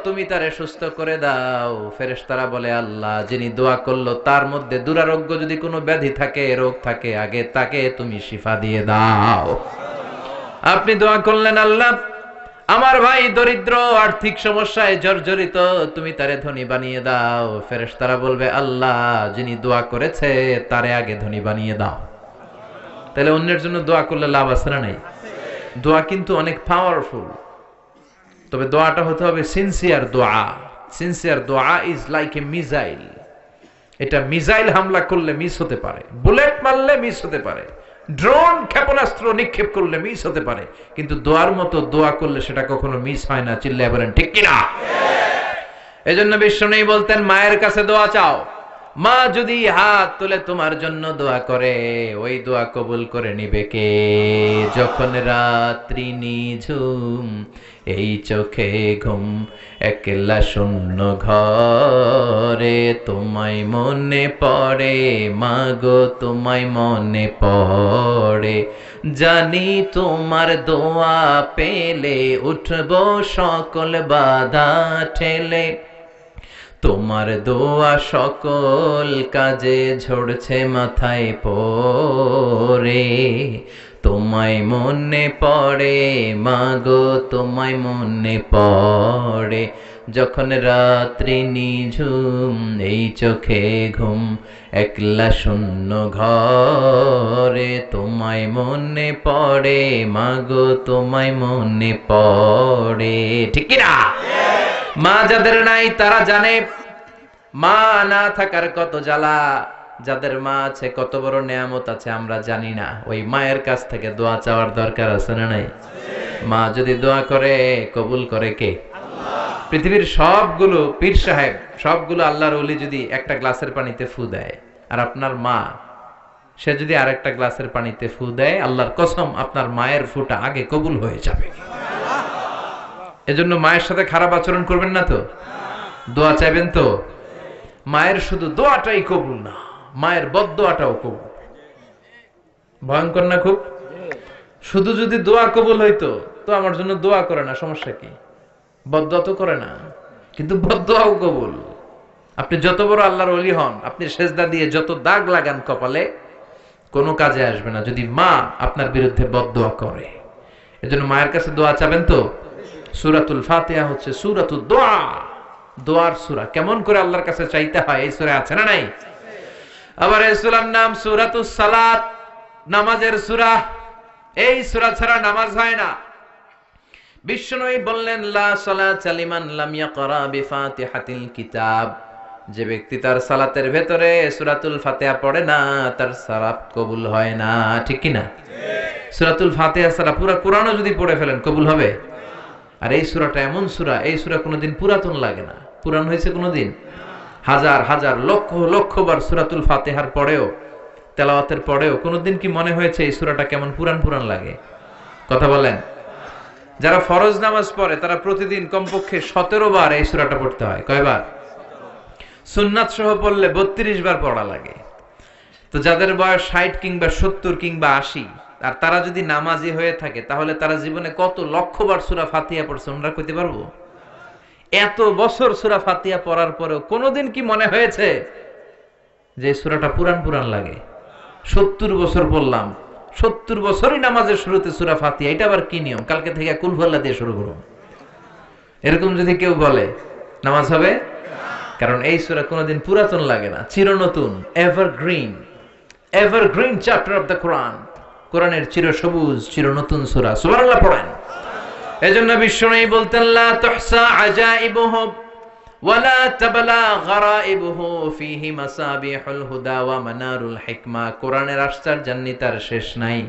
তুমি তারে সুস্থ করে দাও, ফেরেশতারা বলে আল্লাহ যিনি দোয়া করলো তার মধ্যে দুরারোগ্য যদি কোনো ব্যাধি থাকে, রোগ থাকে, আগে তাকে তুমি শিফা দিয়ে দাও। আপনি দোয়া করলেন আল্লাহ আমার ভাই দরিদ্র, আর্থিক সমস্যায় জর্জরিত, তুমি তারে ধনী বানিয়ে দাও, ফেরেশতারা বলবে আল্লাহ যিনি দোয়া করেছে তারে আগে ধনী বানিয়ে দাও। তাহলে অন্যের জন্য দোয়া করলে লাভ আছে না নাই? দোয়া কিন্তু অনেক পাওয়ারফুল, তবে দোয়াটা হতে হবে সিনসিয়ার দোয়া। সিনসিয়ার দোয়া ইজ লাইক এ মিসাইল। এটা মিসাইল হামলা করলে মিস হতে পারে, বুলেট মারলে মিস হতে পারে, ড্রোন ক্ষেপণাস্ত্র নিক্ষেপ করলে মিস হতে পারে, কিন্তু দোয়ার মতো দোয়া করলে সেটা কখনো মিস হয় না। চিল্লায় বলেন ঠিক কিনা? এজন্য বিষ্ণু বলতেন মায়ের কাছে দোয়া চাও, মা যদি হাত তুলে তোমার জন্য দোয়া করে ওই দোয়া কবুল করে নিবে কে? যখন রাত্রি নিঝুম এই চোখে ঘুম, একলা শূন্য ঘরে তোমায় মনে পড়ে, মাগো তোমায় মনে পড়ে, জানি তোমার দোয়া পেলে উঠবো সকল বাধা ঠেলে, তোমার দোয়া সকল কাজে ঝরছে মাথায় পড়ে, তোমায় মনে পড়ে মাগো তোমায় মনে পড়ে, যখন রাত্রি নিঝুম এই চোখে ঘুম, একলা শূন্য ঘরে তোমায় মনে পড়ে, মাগো তোমায় মনে পড়ে। ঠিক কি না? মা যাদের নাই তারা জানে মা না থাকার কত জ্বালা, যাদের মা আছে কত বড় নেয়ামত আছে আমরা জানি না। ওই মায়ের কাছ থেকে দোয়া চাওয়ার দরকার আছে না নাই? মা যদি দোয়া করে কবুল করে কে? পৃথিবীর সবগুলো পীর সাহেব, সবগুলো আল্লাহর ওলি যদি একটা গ্লাসের পানিতে ফু দেয়, আর আপনার মা সে যদি আরেকটা গ্লাসের পানিতে ফু দেয়, আল্লাহর কসম আপনার মায়ের ফুটা আগে কবুল হয়ে যাবে। এজন্য মায়ের সাথে খারাপ আচরণ করবেন না তো, দোয়া চাইবেন তো। মায়ের শুধু দোয়াটাই কবুল না, মায়ের বদদোয়াটাও কবুল। ভয়ঙ্কর না খুব? শুধু যদি দোয়া কবুল হইতো তো আমার জন্য দোয়া করে না, সমস্যা কি? বদদোয়া তো করে না, কিন্তু বদদোয়াও কবুল। আপনি যত বড় আল্লাহর ওলি হন, আপনি সেজদা দিয়ে যত দাগ লাগান কপালে, কোনো কাজে আসবে না যদি মা আপনার বিরুদ্ধে বদদোয়া করে। এজন্য মায়ের কাছে দোয়া চাবেন তো। সূরাতুল ফাতিহা হচ্ছে সূরাতুদ দোয়া, দোয়ার সূরা। কেমন করে আল্লাহর কাছে চাইতে হয় এই সূরা আছে না নাই? আবার এই সূরার নাম সূরাতুস সালাত, নামাজের সূরা। এই সূরা ছাড়া নামাজ হয় না। বিশ্বনবী বললেন লা সালাতা লিমান লাম ইয়াকরা বিফাতিহাতিল কিতাব, যে ব্যক্তি তার সালাতের ভেতরে সূরাতুল ফাতিহা পড়ে না তার সালাত কবুল হয় না। ঠিক কি না? সূরাতুল ফাতিহা ছাড়া পুরো কোরআনও যদি পড়ে ফেলেন কবুল হবে? আর এই সূরাটা এমন সূরা, এই সূরা কোনোদিন পুরাতন লাগে না। পুরান হয়েছে কোনোদিন? হাজার হাজার লক্ষ লক্ষ বার সূরাতুল ফাতিহার পড়েও, তেলাওয়াতের পড়েও কোনোদিন কি মনে হয়েছে এই সূরাটা কেমন পুরান পুরান লাগে? কথা বলেন। যারা ফরজ নামাজ পড়ে তারা প্রতিদিন কমপক্ষে 17 বার এই সূরাটা পড়তে হয়। কয়বার? সুন্নাত সহ পড়লে 32 বার পড়া লাগে। তো যাদের বয়স 60 কিংবা 70 কিংবা 80, আর তারা যদি নামাজি হয়ে থাকে তাহলে তারা জীবনে কত লক্ষবার সূরা ফাতিহা পড়ছে আমরা কইতে পারবো? এত বছর সূরা ফাতিহা পড়ার পরেও কোনোদিন কি মনে হয়েছে যে সূরাটা পুরান পুরান লাগে? 70 বছর পড়লাম, 70 বছরই নামাজের শুরুতে সূরা ফাতিহা, এটা আবার কি নিয়ম? কালকে থেকে কুল হুয়াল্লাহ দিয়ে শুরু করুন, এরকম যদি কেউ বলে নামাজ হবে? কারণ এই সূরা কোনোদিন পুরাতন লাগে না, চিরনতুন, evergreen, evergreen chapter of the Quran. কোরআনের চিরসবুজ চিরনতুন সূরা। সুবহানাল্লাহ পড়েন। এজন্য বিশ্বনবী বলতেন লা তুহসা আজাইবুহু ওয়ালা তাবলা গরাইবুহু ফীহি মাসাবিহুল হুদা ওয়া মানারুল হিকমা। কোরআনের আশ্চর্যান্বিতার শেষ নাই,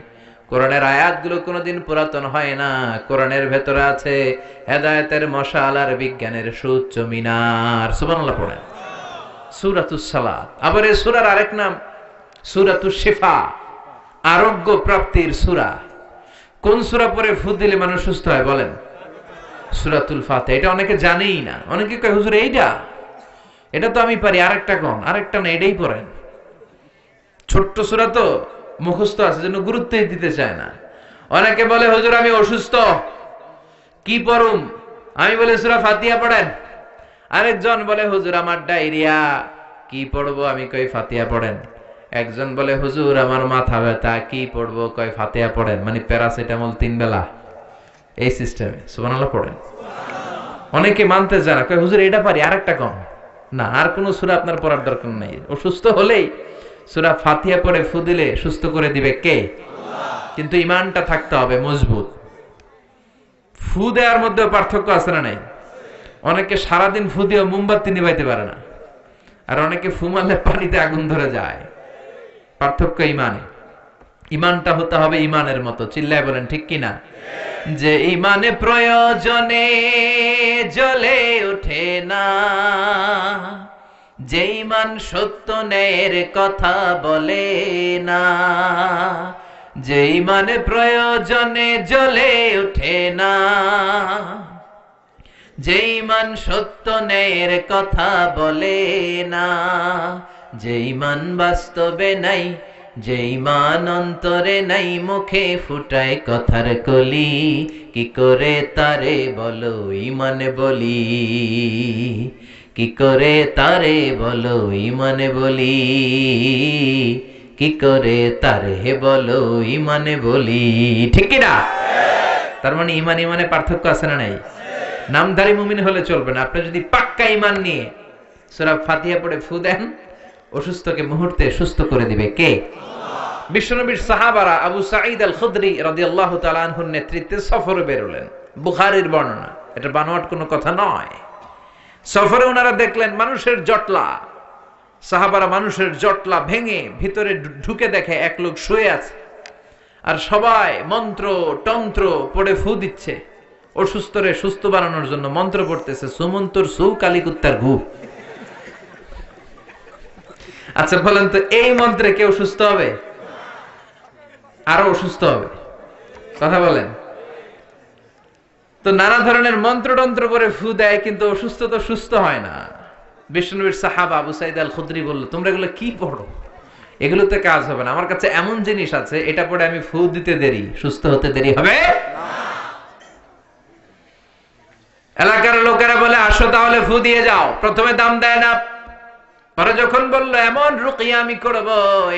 কোরআনের আয়াতগুলো কোনোদিন পুরাতন হয় না। কোরআনের ভেতরে আছে হেদায়েতের মশাল আর বিজ্ঞানের সুউচ্চ মিনার। সুবহানাল্লাহ পড়েন। সূরাতুস সালাত, আবার এই সূরার আরেক নাম সূরাতুশ শিফা, আরোগ্য প্রাপ্তির সূরা। কোন সূরা পড়ে ফু দিলে মানুষ সুস্থ হয় বলেন? সূরাতুল ফাতিহা। এটা অনেকে জানেই না। অনেকে কয় হুজুর এইটা, এটা তো আমি পারি, আরেকটা কোন? আরেকটা না, এটাই পড়েন। ছোট্ট সূরা তো মুখস্থ আছে, জন্য গুরুত্বই দিতে চায় না। অনেকে বলে হুজুর আমি অসুস্থ, কি পড়ুম? আমি বলে সূরা ফাতিহা পড়েন। আরেকজন বলে হুজুর আমার ডায়রিয়া, কি পড়বো? আমি কই ফাতিহা পড়েন। একজন বলে হুজুর আমার মাথা ব্যথা, কি পড়বো? কয় ফাতিহা পড়েন। মানে প্যারাসিটামল 3 বেলা, এই সিস্টেমে। সুবহানাল্লাহ পড়েন। অনেকে মানতে চায় না, কয় হুজুর এটা পারি, আরেকটা কম। না, আর কোন সূরা আপনার পড়ার দরকার নেই। অসুস্থ হলেই সূরা ফাতিহা পড়ে ফু দিলে সুস্থ করে দিবে কে? আল্লাহ। কিন্তু ঈমানটা থাকতে হবে মজবুত। ফু দেওয়ার মধ্যে পার্থক্য আছে না নাই? অনেকে সারাদিন ফু দিয়ে মোমবাতি নিভাইতে পারে না, আর অনেকে ফু মারলে পানিতে আগুন ধরে যায়। পার্থক্য ঈমানে। ঈমানটা হতে হবে ঈমানের মতো। চিল্লায় বলেন ঠিক কিনা? যে ঈমানে প্রয়োজনে জ্বলে ওঠে না, যে ঈমান সত্য ন্যায়ের কথা বলে না, যে ঈমানে প্রয়োজনে জ্বলে ওঠে না, যে ঈমান সত্য ন্যায়ের কথা বলে না, যে ঈমান বাস্তবে নাই, যে ঈমান অন্তরে নাই, মুখে ফুটায় কথার কলি, কি করে তারে বলো ঈমান বলি, কি করে তারে বলো ঈমান বলি, কি করে তারে বলো ঈমান বলি। ঠিক কি না? তার মানে ঈমান ঈমানে পার্থক্য আছে না নাই? নামধারী মুমিন হলে চলবে না। আপনি যদি পাক্কা ঈমান নিয়ে সূরা ফাতিহা পড়ে ফু দেন, অসুস্থকে মুহূর্তে সুস্থ করে দিবে কে? আল্লাহ। বিশ্বনবীর সাহাবারা আবু সাঈদ আল খুদরি রাদিয়াল্লাহু তাআলা আনহুর নেতৃত্বে সফরে বেরোলেন। বুখারীর বর্ণনা, এটা বানোয়াট কোনো কথা নয়। সফরে ওনারা দেখলেন মানুষের জটলা। সাহাবারা মানুষের জটলা ভেঙে ভিতরে ঢুকে দেখে এক লোক শুয়ে আছে, আর সবাই মন্ত্র তন্ত্র পড়ে ফু দিচ্ছে। অসুস্থরে সুস্থ বানানোর জন্য মন্ত্র পড়তেছে, সুমন্তর সু কালিকুত্তার ঘু। আচ্ছা বলেন তো, এই মন্ত্রে কেউ সুস্থ হবে? আরো অসুস্থ হবে। কথা বলেন তো। নানা ধরনের মন্ত্রতন্ত্র করে ফু দেয়, কিন্তু অসুস্থ তো সুস্থ হয় না। বিশ্বনবীর সাহাবা আবু সাঈদ আল খুদরি বলল, তোমরা এগুলো কি পড়ো? এগুলোতে কাজ হবে না। আমার কাছে এমন জিনিস আছে, এটা পড়ে আমি ফু দিতে দেরি, সুস্থ হতে দেরি হবে না। এলাকার লোকেরা বলে আসো তাহলে ফু দিয়ে যাও। প্রথমে দাম দেয় না, পরে যখন বললো এমন রুকিয়া আমি করব,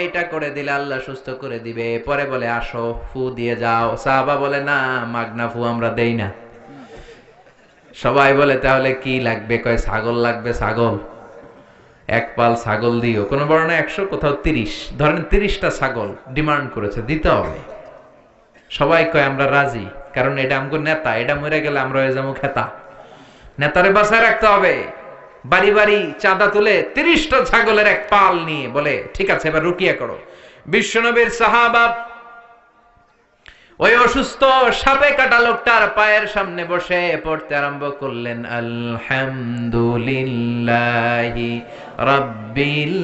এইটা করে দিলে আল্লাহ সুস্থ করে দিবে, পরে বলে আসো ফু দিয়ে যাও। সাহাবা বলে না, মাগনা ফু আমরা দেই না। সবাই বলে তাহলে কি লাগবে? কয় ছাগল লাগবে। ছাগল, এক পাল ছাগল দিও। কোন বর্ণনা 100, কোথাও 30। ধরেন 30টা ছাগল ডিমান্ড করেছে, দিতে হবে। সবাই কয় আমরা রাজি, কারণ এটা আমগো নেতা, এটা মরে গেলে আমরা হয়ে যাবো খেতা। নেতারে বাঁচায় রাখতে হবে। বাড়ি বাড়ি চাঁদা তুলে 30টা ছাগলের এক পাল নিয়ে বলে ঠিক আছে এবার রুকিয়া করো। বিশ্বনবীর সাহাবা ওই অসুস্থ সাপে কাটা লোকটার পায়ের সামনে বসে পড়তে আরম্ভ করলেন, আলহামদুলিল্লাহি রাব্বিল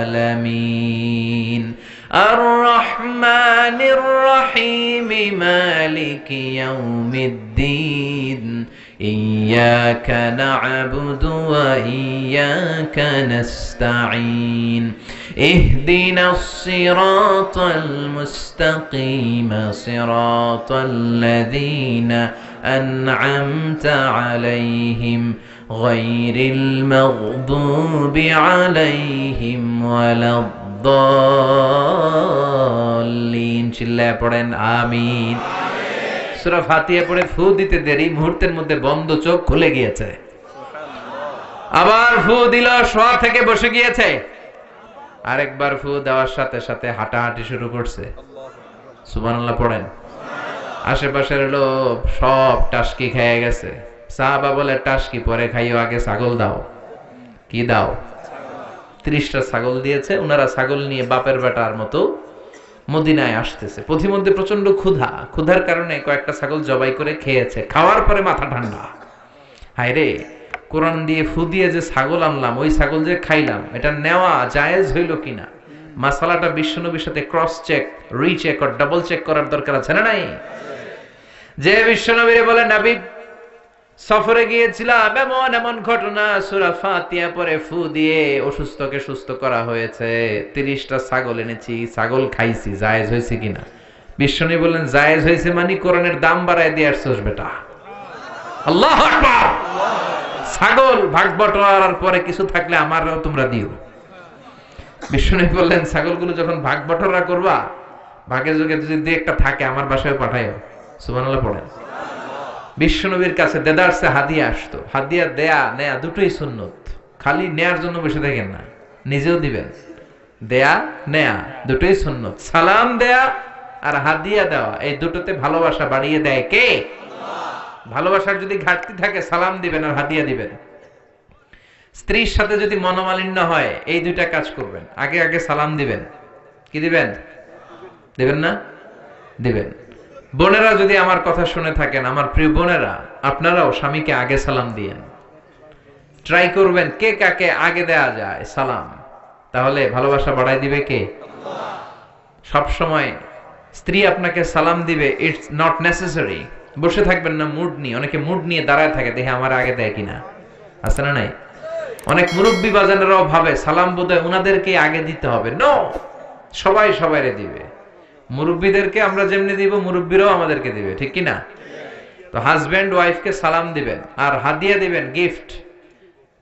আলামিন আর রহমানির রহিম মালিকি ইয়াউমিদ্দিন ইয়্যাকা না'বুদু ওয়া ইয়্যাকা নাস্তাঈন ইহদিনাস সিরাতাল মুস্তাকিম সিরাতাল লাযীনা আন'আমতা আলাইহিম গায়রিল মাগদুবি আলাইহিম ওয়ালাদ-দাল্লিন। চিল্লায়ে পড়েন আমিন। সূরা ফাতিহা পড়ে ফু দিতে দেরি, মুহূর্তের মধ্যে বন্ধ চোখ খুলে গিয়েছে। আবার ফু দিল, শোয়া থেকে বসে গিয়েছে। আরেকবার ফু দেওয়ার সাথে সাথে হাঁটাহাঁটি শুরু করছে। সুবহানাল্লাহ পড়েন। আশেপাশের লোক সব টাসকি খেয়ে গেছে। সাহাবা বলে টাসকি পরে খাইও, আগে ছাগল দাও। কি দাও? 30টা ছাগল দিয়েছে। ওনারা ছাগল নিয়ে বাপের বেটার মতো মদিনায় আসতেছে, পথিমধ্যে প্রচন্ড ক্ষুধার কারণে কয়েকটা ছাগল জবাই করে খেয়েছে, খাওয়ার পরে মাথা ঠান্ডা, হায় রে কোরআন দিয়ে ফু দিয়ে যে ছাগল আনলাম, ওই ছাগল যে খাইলাম, এটা নেওয়া জায়েজ হইল কিনা, মাসালাটা বিশ্বনবীর সাথে ক্রস চেক, রিচেক আর ডাবল চেক করার দরকার আছে না নাই? যে বিশ্বনবীরে বলে নবী সফরে গিয়েছিলাম, এমন এমন ঘটনা, সূরা ফাতিহা পরে ফু দিয়ে অসুস্থকে সুস্থ করা হয়েছে, 30টা ছাগল এনেছি, ছাগল খাইছি, জায়েজ হয়েছে কিনা? বিশ্বনবী বললেন জায়েজ হয়েছে মানে কোরআনের দাম বাড়ায় দিয়ে আসছস বেটা। আল্লাহু আকবার। ছাগল ভাগ বটোয়ারার পরে কিছু থাকলে আমারও তোমরা দিও। বিশ্বনবী বললেন ছাগলগুলো যখন ভাগ বটোয়ারা করবা, ভাগে যোগে যদি একটা থাকে আমার বাসায় পাঠাইও। সুবহানাল্লাহ পড়েন। বিশ্বনবীর কাছে দেদারসে হাদিয়া আসতো, হাদিয়া দেয়া নেয়া দুটোই সুন্নত, খালি নেয়ার জন্য বসে থাকেন না, নিজেও দিবেন। দেয়া নেয়া দুটোই সুন্নত। সালাম দেয়া আর হাদিয়া দেওয়া, এই দুটোতে ভালোবাসা বাড়িয়ে দেয় কে? ভালোবাসার যদি ঘাটতি থাকে সালাম দিবেন আর হাদিয়া দিবেন। স্ত্রীর সাথে যদি মনোমালিন্য হয়, এই দুইটা কাজ করবেন, আগে আগে সালাম দিবেন। কি দিবেন? দিবেন না? দিবেন। বোনেরা যদি আমার কথা শুনে থাকেন, আমার প্রিয় বোনেরা, আপনারাও স্বামীকে আগে সালাম দিয়েন। ট্রাই করবেন কে কাকে আগে দেয়া যায় সালাম, তাহলে ভালোবাসা বাড়াই দিবে কে? সব সময় স্ত্রী আপনাকে সালাম দিবে, ইটস নট নেসেসারি। বসে থাকবেন না মুড নিয়ে, অনেকে মুড নিয়ে দাঁড়ায় থাকে, দেখে আমার আগে দেয় কিনা, আছে না নাই? অনেক মুরব্বী বাজানেরাও ভাবে সালাম বোধহয় উনাদেরকে আগে দিতে হবে। নো, সবাই সবাইরে দিবে। মুরব্বীদেরকে আমরা যেমনি দিব, মুরব্বীরাও আমাদেরকে দিবে, ঠিক কিনা? তো হাজবেন্ড ওয়াইফকে সালাম দিবেন আর হাদিয়া দিবেন, গিফট।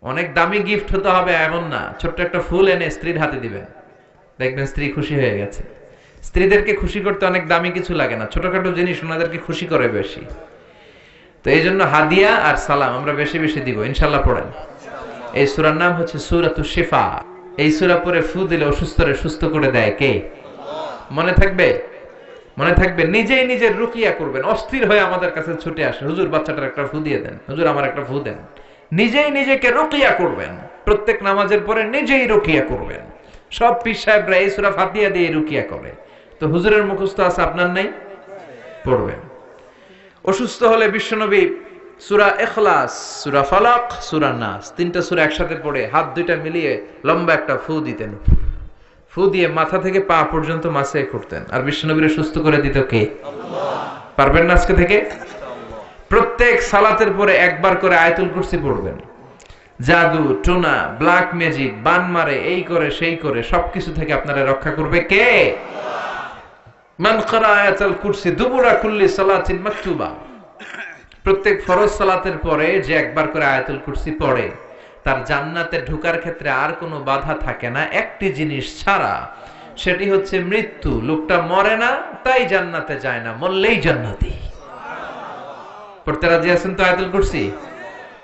অনেক দামি গিফট হতে হবে এমন না, ছোট্ট একটা ফুল এনে স্ত্রীর হাতে দিবেন, দেখবেন স্ত্রী খুশি হয়ে গেছে। স্ত্রীদেরকে খুশি করতে অনেক দামি কিছু লাগে না, ছোটখাটো জিনিস ওনাদেরকে খুশি করে বেশি। তো এই জন্য হাদিয়া আর সালাম আমরা বেশি বেশি দিব, ইনশাল্লাহ পড়েন। এই সূরার নাম হচ্ছে সূরাতুশ শিফা। এই সূরা পড়ে ফু দিলে অসুস্থরে সুস্থ করে দেয় কে? মনে থাকবে? মনে থাকবে। নিজেই নিজের রুকিয়া করবেন, অস্থির হয়ে আমাদের কাছে ছুটে আসে, হুজুর বাচ্চাটার একটা ফু দিয়ে দেন, হুজুর আমার একটা ফু দেন। নিজেই নিজেকে রুকিয়া করবেন, প্রত্যেক নামাজের পরে নিজেই রুকিয়া করবেন। সব পীর সাহেবরা এই সূরা ফাতিহা দিয়ে রুকিয়া করে, তো হুজুরের মুখস্থ আছে, আপনার নাই? পড়বেন। অসুস্থ হলে বিশ্বনবী সূরা ইখলাস, সূরা ফালাক, সূরা নাস, তিনটা সূরা একসাথে পড়ে হাত দুইটা মিলিয়ে লম্বা একটা ফু দিতেন। ফু দিয়ে মাথা থেকে পা পর্যন্ত মাসে করতেন, আর বিশ্বনবীর সুস্থ করে দিত কে? আল্লাহ। পারবেন না আজকে থেকে? প্রত্যেক সালাতের পরে একবার করে আয়াতুল কুরসি পড়বেন। জাদু টোনা, ব্ল্যাক ম্যাজিক, বান মারে, এই করে সেই করে সবকিছু থেকে আপনারা রক্ষা করবে কে? মান ক্বারা আয়াতুল কুরসি দুবুরা কুল্লি সালাতিন মাকতুবা। প্রত্যেক ফরজ সালাতের পরে যে একবার করে আয়াতুল কুরসি পড়ে, তার জান্নাতে ঢোকার ক্ষেত্রে আর কোনো বাধা থাকে না, একটি জিনিস ছাড়া, সেটি হচ্ছে মৃত্যু। লোকটা মরে না তাই জান্নাতে যায় না, মরলেই জান্নাতি। পড়তে রাজি আছেন তো আয়াতুল কুরসি?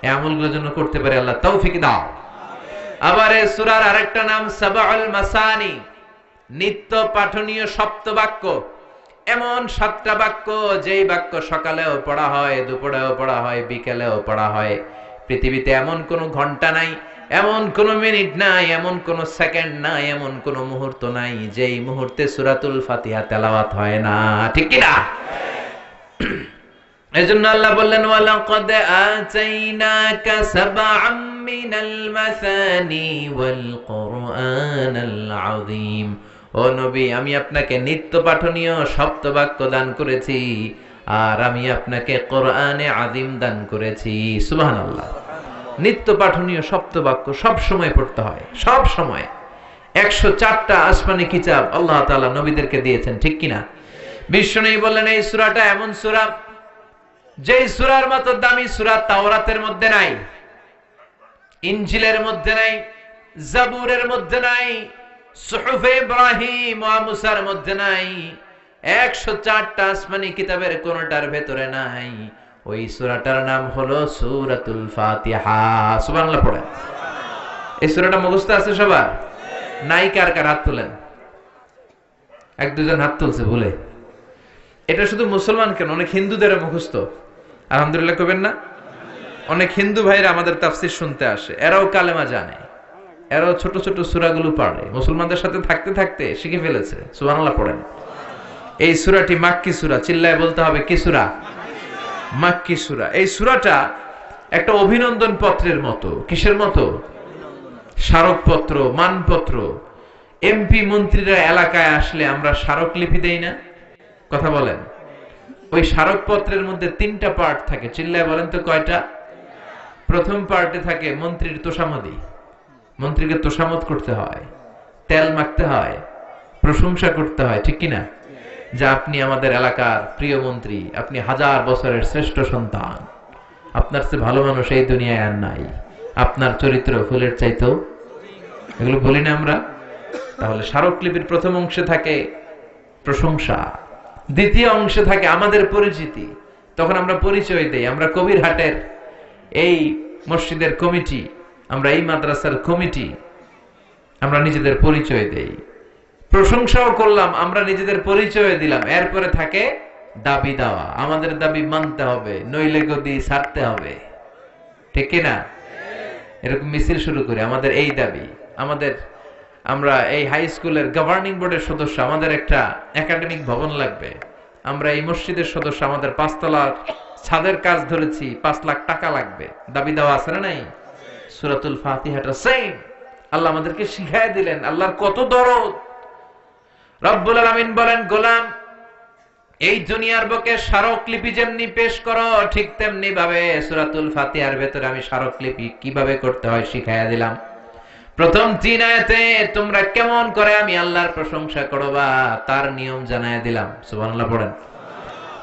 এই আমলগুলোর জন্য করতে পারে আল্লাহ তৌফিক দাও। আবার এই সূরার আরেকটা নাম সাবাউল মাসানি, নিত্য পাঠনীয় সপ্তবাক্য। এমন 7টা বাক্য, যেই বাক্য সকালেও পড়া হয়, দুপুরেও পড়া হয়, বিকেলেও পড়া হয়। পৃথিবীতে এমন কোন ঘন্টা নাই, এমন কোন মিনিট নাই, এমন কোন সেকেন্ড নাই, এমন কোন মুহূর্ত নাই যেই মুহূর্তে সূরাতুল ফাতিহা তেলাওয়াত হয় না, ঠিক কি না? এজন্য আল্লাহ বললেন ওয়ালাকাদ আতাইনাকা সাবআম মিনাল মাসানি ওয়াল কুরআনাল আযীম। ও নবী, আমি আপনাকে নিত্য পাঠনীয় সপ্তবাক্য দান করেছি, আর আমি আপনাকে কোরআনে আযীম দান করেছি। সুবহানাল্লাহ। নিত্য পাঠনীয় সপ্তবাক্য সব সময় পড়তে হয়, সব সময়। 104টা আসমানি কিতাব আল্লাহ তাআলা নবীদেরকে দিয়েছেন, ঠিক কিনা? বিশ্বনবী বললেন এই সূরাটা এমন সূরা যেই সূরার মতো দামি সূরা তাওরাতের মধ্যে নাই, ইনজিলের মধ্যে নাই, জাবুরের মধ্যে নাই, সুহুফে ইব্রাহিম ওয়া মুসার মধ্যে নাই, 104টা আসমানি কিতাবের কোনটার ভেতরে নাই। ওই সূরাটার নাম হলো সূরাতুল ফাতিহা। সুবহানাল্লাহ পড়েন। এই সূরাটা মুখস্থ আছে সবার? নাই কার কার হাত তোলেন? এক দুজন হাত তুলছে ভুলে। এটা শুধু মুসলমান কেন, অনেক হিন্দুদের মুখস্থ। আলহামদুলিল্লাহ কবেন না? অনেক হিন্দু ভাইরা আমাদের তাফসীর শুনতে আসে, এরাও কালেমা জানে, এরাও ছোট ছোট সূরাগুলো পড়ে, মুসলমানদের সাথে থাকতে থাকতে শিখে ফেলেছে। সুবহানাল্লাহ পড়েন। এই সূরাটি মাক্কি সূরা, চিল্লায় বলতে হবে কি সূরা? মাক্কি সূরা। এই সূরাটা একটা অভিনন্দন পত্রের মতো। কিসের মতো? স্মারকপত্র, মানপত্র। এমপি মন্ত্রীরা এলাকায় আসলে আমরা স্মারকলিপি দেই না? কথা বলেন। ওই স্মারকপত্রের মধ্যে 3টা পার্ট থাকে, চিল্লায় বলেন তো কয়টা? প্রথম পার্টে থাকে মন্ত্রীর তোষামদি, মন্ত্রীকে তোষামত করতে হয়, তেল মাখতে হয়, প্রশংসা করতে হয়, ঠিক কিনা? যে আপনি আমাদের এলাকার প্রিয় মন্ত্রী, আপনি 1000 বছরের শ্রেষ্ঠ সন্তান, আপনার চেয়ে ভালো মানুষ এই দুনিয়ায় আর নাই, আপনার চরিত্র ফুলের চাইতেও। এগুলো বলি না আমরা? তাহলে স্মারকলিপির প্রথম অংশে থাকে প্রশংসা, দ্বিতীয় অংশে থাকে আমাদের পরিচিতি। তখন আমরা পরিচয় দেই, আমরা কবিরহাটের এই মসজিদের কমিটি, আমরা এই মাদ্রাসার কমিটি, আমরা নিজেদের পরিচয় দেই। প্রশংসাও করলাম, আমরা নিজেদের পরিচয় দিলাম। এরপরে থাকে দাবি দেওয়া, আমাদের দাবি মানতে হবে, নইলে গদি ছাড়তে হবে, ঠিক কিনা? এরকম মিছিল শুরু করি, আমাদের এই দাবি, আমাদের, আমরা এই হাই স্কুলের গভর্নিং বোর্ডের সদস্য, আমাদের একটা একাডেমিক ভবন লাগবে। আমরা এই মসজিদের সদস্য, আমাদের 5 তলার ছাদের কাজ ধরেছি, 5 লাখ টাকা লাগবে। দাবি দেওয়া আছে না নাই? সূরাতুল ফাতিহাটা সেম। আল্লাহ আমাদেরকে শিখায় দিলেন, আল্লাহর কত দরদ। রব্বুল আলামিন বলেন, গোলাম, এই দুনিয়ার বুকে স্মারকলিপি যেমনি পেশ করো, ঠিক তেমনি ভাবে সূরাতুল ফাতিহার ভেতরে আমি স্মারকলিপি কিভাবে করতে হয় শিখাইয়া দিলাম। প্রথম 3 আয়াতে তোমরা কেমন করে আমি আল্লাহর প্রশংসা করবা তার নিয়ম জানায় দিলাম, সুবহানাল্লাহ পড়েন।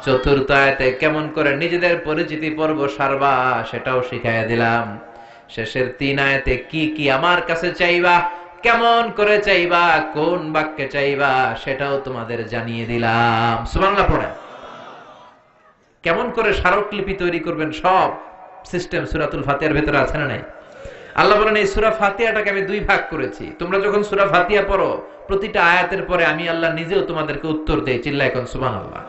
চতুর্থ আয়াতে কেমন করে নিজেদের পরিচিতি পর্ব সারবা সেটাও শিখাইয়া দিলাম। শেষের 3 আয়াতে কি কি আমার কাছে চাইবা, কেমন করে চাইবা, কোন বাক্যে চাইবা সেটাও তোমাদের জানিয়ে দিলাম, সুবহানাল্লাহ পড়েন। কেমন করে স্মারকলিপি তৈরি করবেন সব সিস্টেম সূরাতুল ফাতিহার ভেতরে আছে না নাই? আল্লাহ বলেন এই সূরা ফাতিহাটাকে আমি 2 ভাগ করেছি। তোমরা যখন সূরা ফাতিহা পড়ো, প্রতিটা আয়াতের পরে আমি আল্লাহ নিজেও তোমাদেরকে উত্তর দেই, চিল্লায় এখন সুবহানাল্লাহ।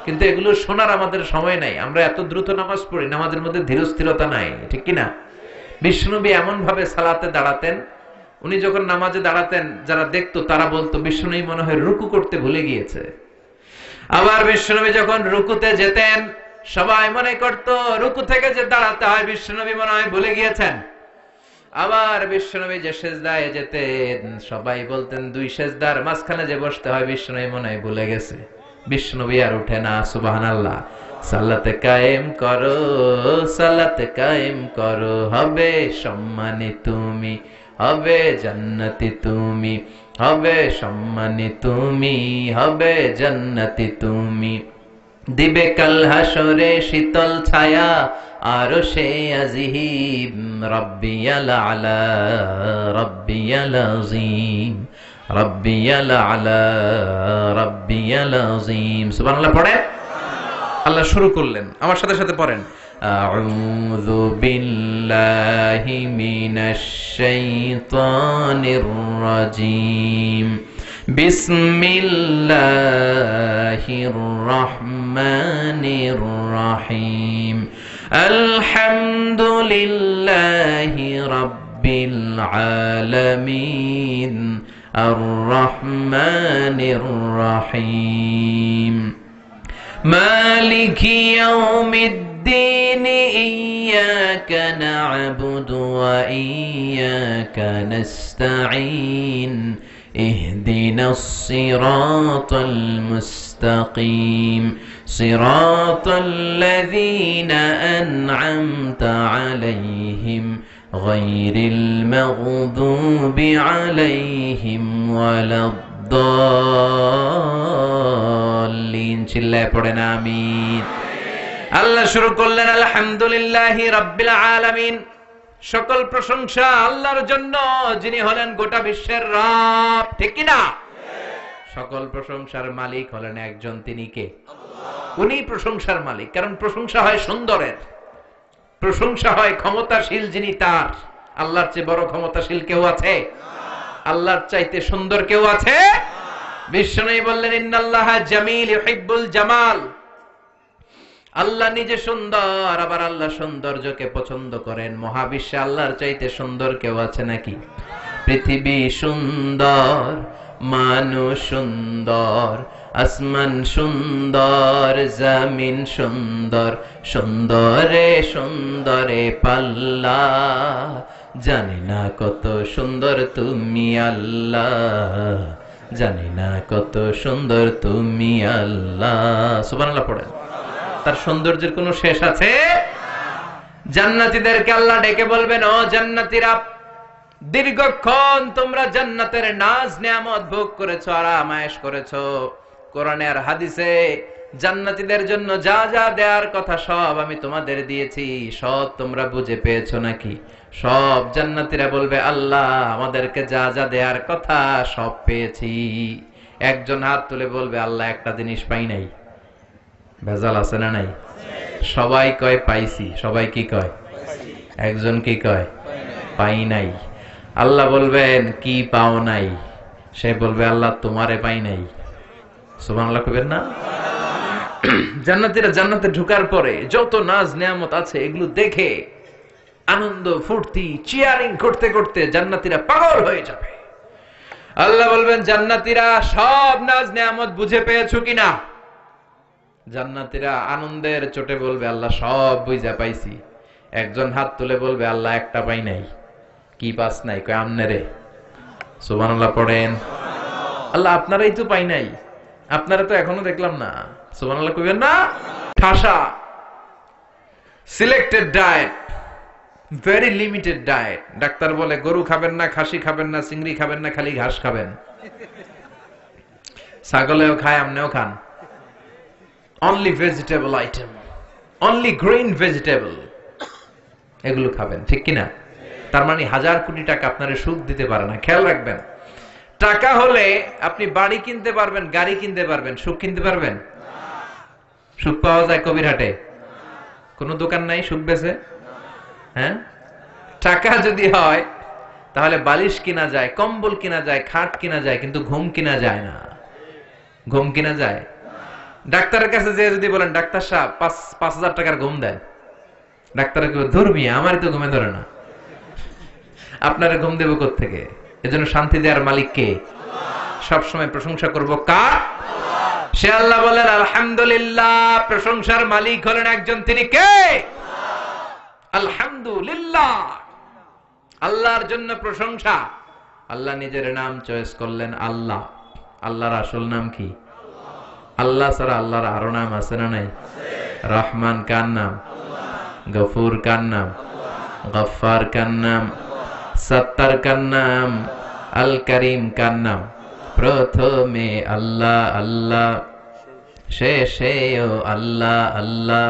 কিন্তু এগুলো শোনার আমাদের সময় নাই, আমরা এত দ্রুত নামাজ পড়ি, নামাজের মধ্যে ধীরস্থিরতা নাই, ঠিক কিনা? বিশ্বনবী এমন ভাবে সালাতে দাঁড়াতেন, উনি যখন নামাজে দাঁড়াতেন যারা দেখতো তারা বলতো বিশ্বনবী মনে হয় রুকু করতে ভুলে গিয়েছে। আবার বিশ্বনবী যখন রুকুতে যেতেন সবাই মনে করতো রুকু থেকে যে দাঁড়াতে হয় বিশ্বনবী মনে হয় ভুলে গিয়েছেন। আবার বিশ্বনবী যে সেজদায় যেতেন সবাই বলতেন 2 সেজদার মাঝখানে যে বসতে হয় বিশ্বনবী মনে হয় ভুলে গেছে। বিশ্বনবী আর উঠে না, সুবহানাল্লাহ। সালাতে কায়েম করো, সালাতে কায়েম করো, হবে সম্মানী তুমি, হবে জান্নাতি তুমি, হবে সম্মানী তুমি, হবে জান্নাতি তুমি। দিবে কাল হাসরে শীতল ছায়া আরশে আজিম, রাব্বিয়াল আলা, রাব্বিয়াল আযীম, রাব্বিয়াল আলা, রাব্বিয়াল আযীম। সুবহানাল্লাহ পড়ে। আল্লাহ শুরু করলেন, আমার সাথে সাথে পড়েন। আউযু বিল্লাহি মিনাশ শাইতানির রাজীম, বিসমিল্লাহির রহমানির রহিম, আলহামদুলিল্লাহি রাব্বিল আলামিন, আর রহমানির রহিম, মালিকি ইয়াউমিদ্দিন, ইয়্যাকা না'বুদু ওয়া ইয়্যাকা নাস্তাঈন, ইহদিনাস সিরাতাল মুস্তাকিম, সিরাতাল্লাযীনা আন'আমতা আলাইহিম, গায়রিল মাগদুবি আলাইহিম ওয়ালাদ-দাল্লিন। চিল্লায় পড়েন আমিন। আল্লাহ শুরু করলেন আলহামদুলিল্লাহি রাব্বিল আলামিন, সকল প্রশংসা আল্লাহর জন্য যিনি হলেন গোটা বিশ্বের রব, ঠিক কি না? সকল প্রশংসার মালিক হলেন একজন, তিনি কে? আল্লাহ। উনি প্রশংসার মালিক, কারণ প্রশংসা হয় সুন্দরের, প্রশংসা হয় ক্ষমতাশীল যিনি তার। আল্লাহর চেয়ে বড় ক্ষমতাশীল কেউ আছে? আল্লাহর চাইতে সুন্দর কেউ আছে? বিশ্বনবী বললেন ইন্নাল্লাহা জামিল ইউহিব্বুল জামাল, আল্লাহ নিজে সুন্দর, আবার আল্লাহ সৌন্দর্যকে পছন্দ করেন। মহাবিশ্বে আল্লাহর চাইতে সুন্দর কেউ আছে নাকি? পৃথিবী সুন্দর, মানুষ সুন্দর, আসমান সুন্দর, জমিন সুন্দর, সুন্দরে সুন্দরে পাল্লা। জানি না কত সুন্দর তুমি আল্লাহ, জানি না কত সুন্দর তুমি আল্লাহ। সুবহানাল্লাহ পড়েন। তার সৌন্দর্যের কোনো শেষ আছে? জান্নাতীদেরকে আল্লাহ ডেকে বলবেন, ও জান্নাতীরা, দীর্ঘক্ষণ তোমরা জান্নাতের নাজ নেয়ামত ভোগ করেছো, আরাম আয়েশ করেছো। কোরআনে আর হাদিসে জান্নাতীদের জন্য যা যা দেওয়ার কথা সব আমি তোমাদের দিয়েছি, সব তোমরা বুঝে পেয়েছো নাকি? সব জান্নাতীরা বলবে, আল্লাহ আমাদেরকে যা যা দেওয়ার কথা সব পেয়েছি। একজন হাত তুলে বলবে, আল্লাহ একটা জিনিস পাই নাই। ভেজাল আছে না নাই? সবাই কয় পাইছি। সবাই কি কয়? একজন কি কয়? পাই নাই। আল্লাহ বলবেন, কি পাও নাই? সে বলবে, আল্লাহ তোমারে পাই নাই। সুবহানাল্লাহ কইবেন না? জান্নাতীরা জান্নাতে ঢোকার পরে যত নাজ নেয়ামত আছে এগুলো দেখে আনন্দ ফুর্তি চিয়ারিং করতে করতে জান্নাতীরা পাগল হয়ে যাবে। আল্লাহ বলবেন, জান্নাতীরা সব নাজ নেয়ামত বুঝে পেয়েছো কিনা? জান্নাতীরা আনন্দের চোটে বলবে, আল্লাহ সব বুঝা পাইছি। একজন হাত তুলে বলবে, আল্লাহ একটা পাই নাই। কি পাস নাই? কয় আমনে রে। সুবহানাল্লাহ পড়েন। আল্লাহ আপনারাই তো পাই নাই, আপনারা তো এখনো দেখলাম না। সুবহানাল্লাহ কইবেন না? ঠাসা selected diet, very limited diet. Doctor বলে গরু খাবেন না, খাসি খাবেন না, চিংড়ি খাবেন না, খালি ঘাস খাবেন। ছাগলেও খায়, আমনেও খান। Only vegetable item, only green vegetable, এগুলো খাবেন। ঠিক কিনা? তার মানে 1000 কোটি টাকা আপনারে সুখ দিতে পারে না। খেয়াল রাখবেন, টাকা হলে আপনি বাড়ি কিনতে পারবেন, গাড়ি কিনতে পারবেন, সুখ কিনতে পারবেন? সুখ পাওয়া যায় কবিরহাটে? কোন দোকান নাই সুখ বেচে? হ্যাঁ, টাকা যদি হয় তাহলে বালিশ কিনা যায়, কম্বল কিনা যায়, খাট কিনা যায়, কিন্তু ঘুম কিনা যায় না। ঘুম কিনা যায়? ডাক্তারের কাছে যে যদি বলেন, ডাক্তার সাহেব 5,000 টাকার ঘুম দেন, ডাক্তার ধরবি, আমারই তো ঘুমে ধরে না, আপনারা ঘুম দেব কোত্থেকে? এজন্য শান্তি দেওয়ার মালিক কে? সবসময় প্রশংসা করব কার? সে আল্লাহ বলেন, আলহামদুলিল্লাহ, প্রশংসার মালিক হলেন একজন, তিনি কে? আলহামদুলিল্লাহ, আল্লাহর জন্য প্রশংসা। আল্লাহ নিজের নাম চয়েস করলেন আল্লাহ। আল্লাহর আসল নাম কি? আল্লাহ ছাড়া আল্লাহর আরো নাম আছে না নাই? রহমান কার নাম? গফুর কার নাম? গফফার কার নাম? সত্তার কার নাম? আল করিম কার নাম? প্রথমে আল্লাহ আল্লাহ, শেষেও আল্লাহ আল্লাহ,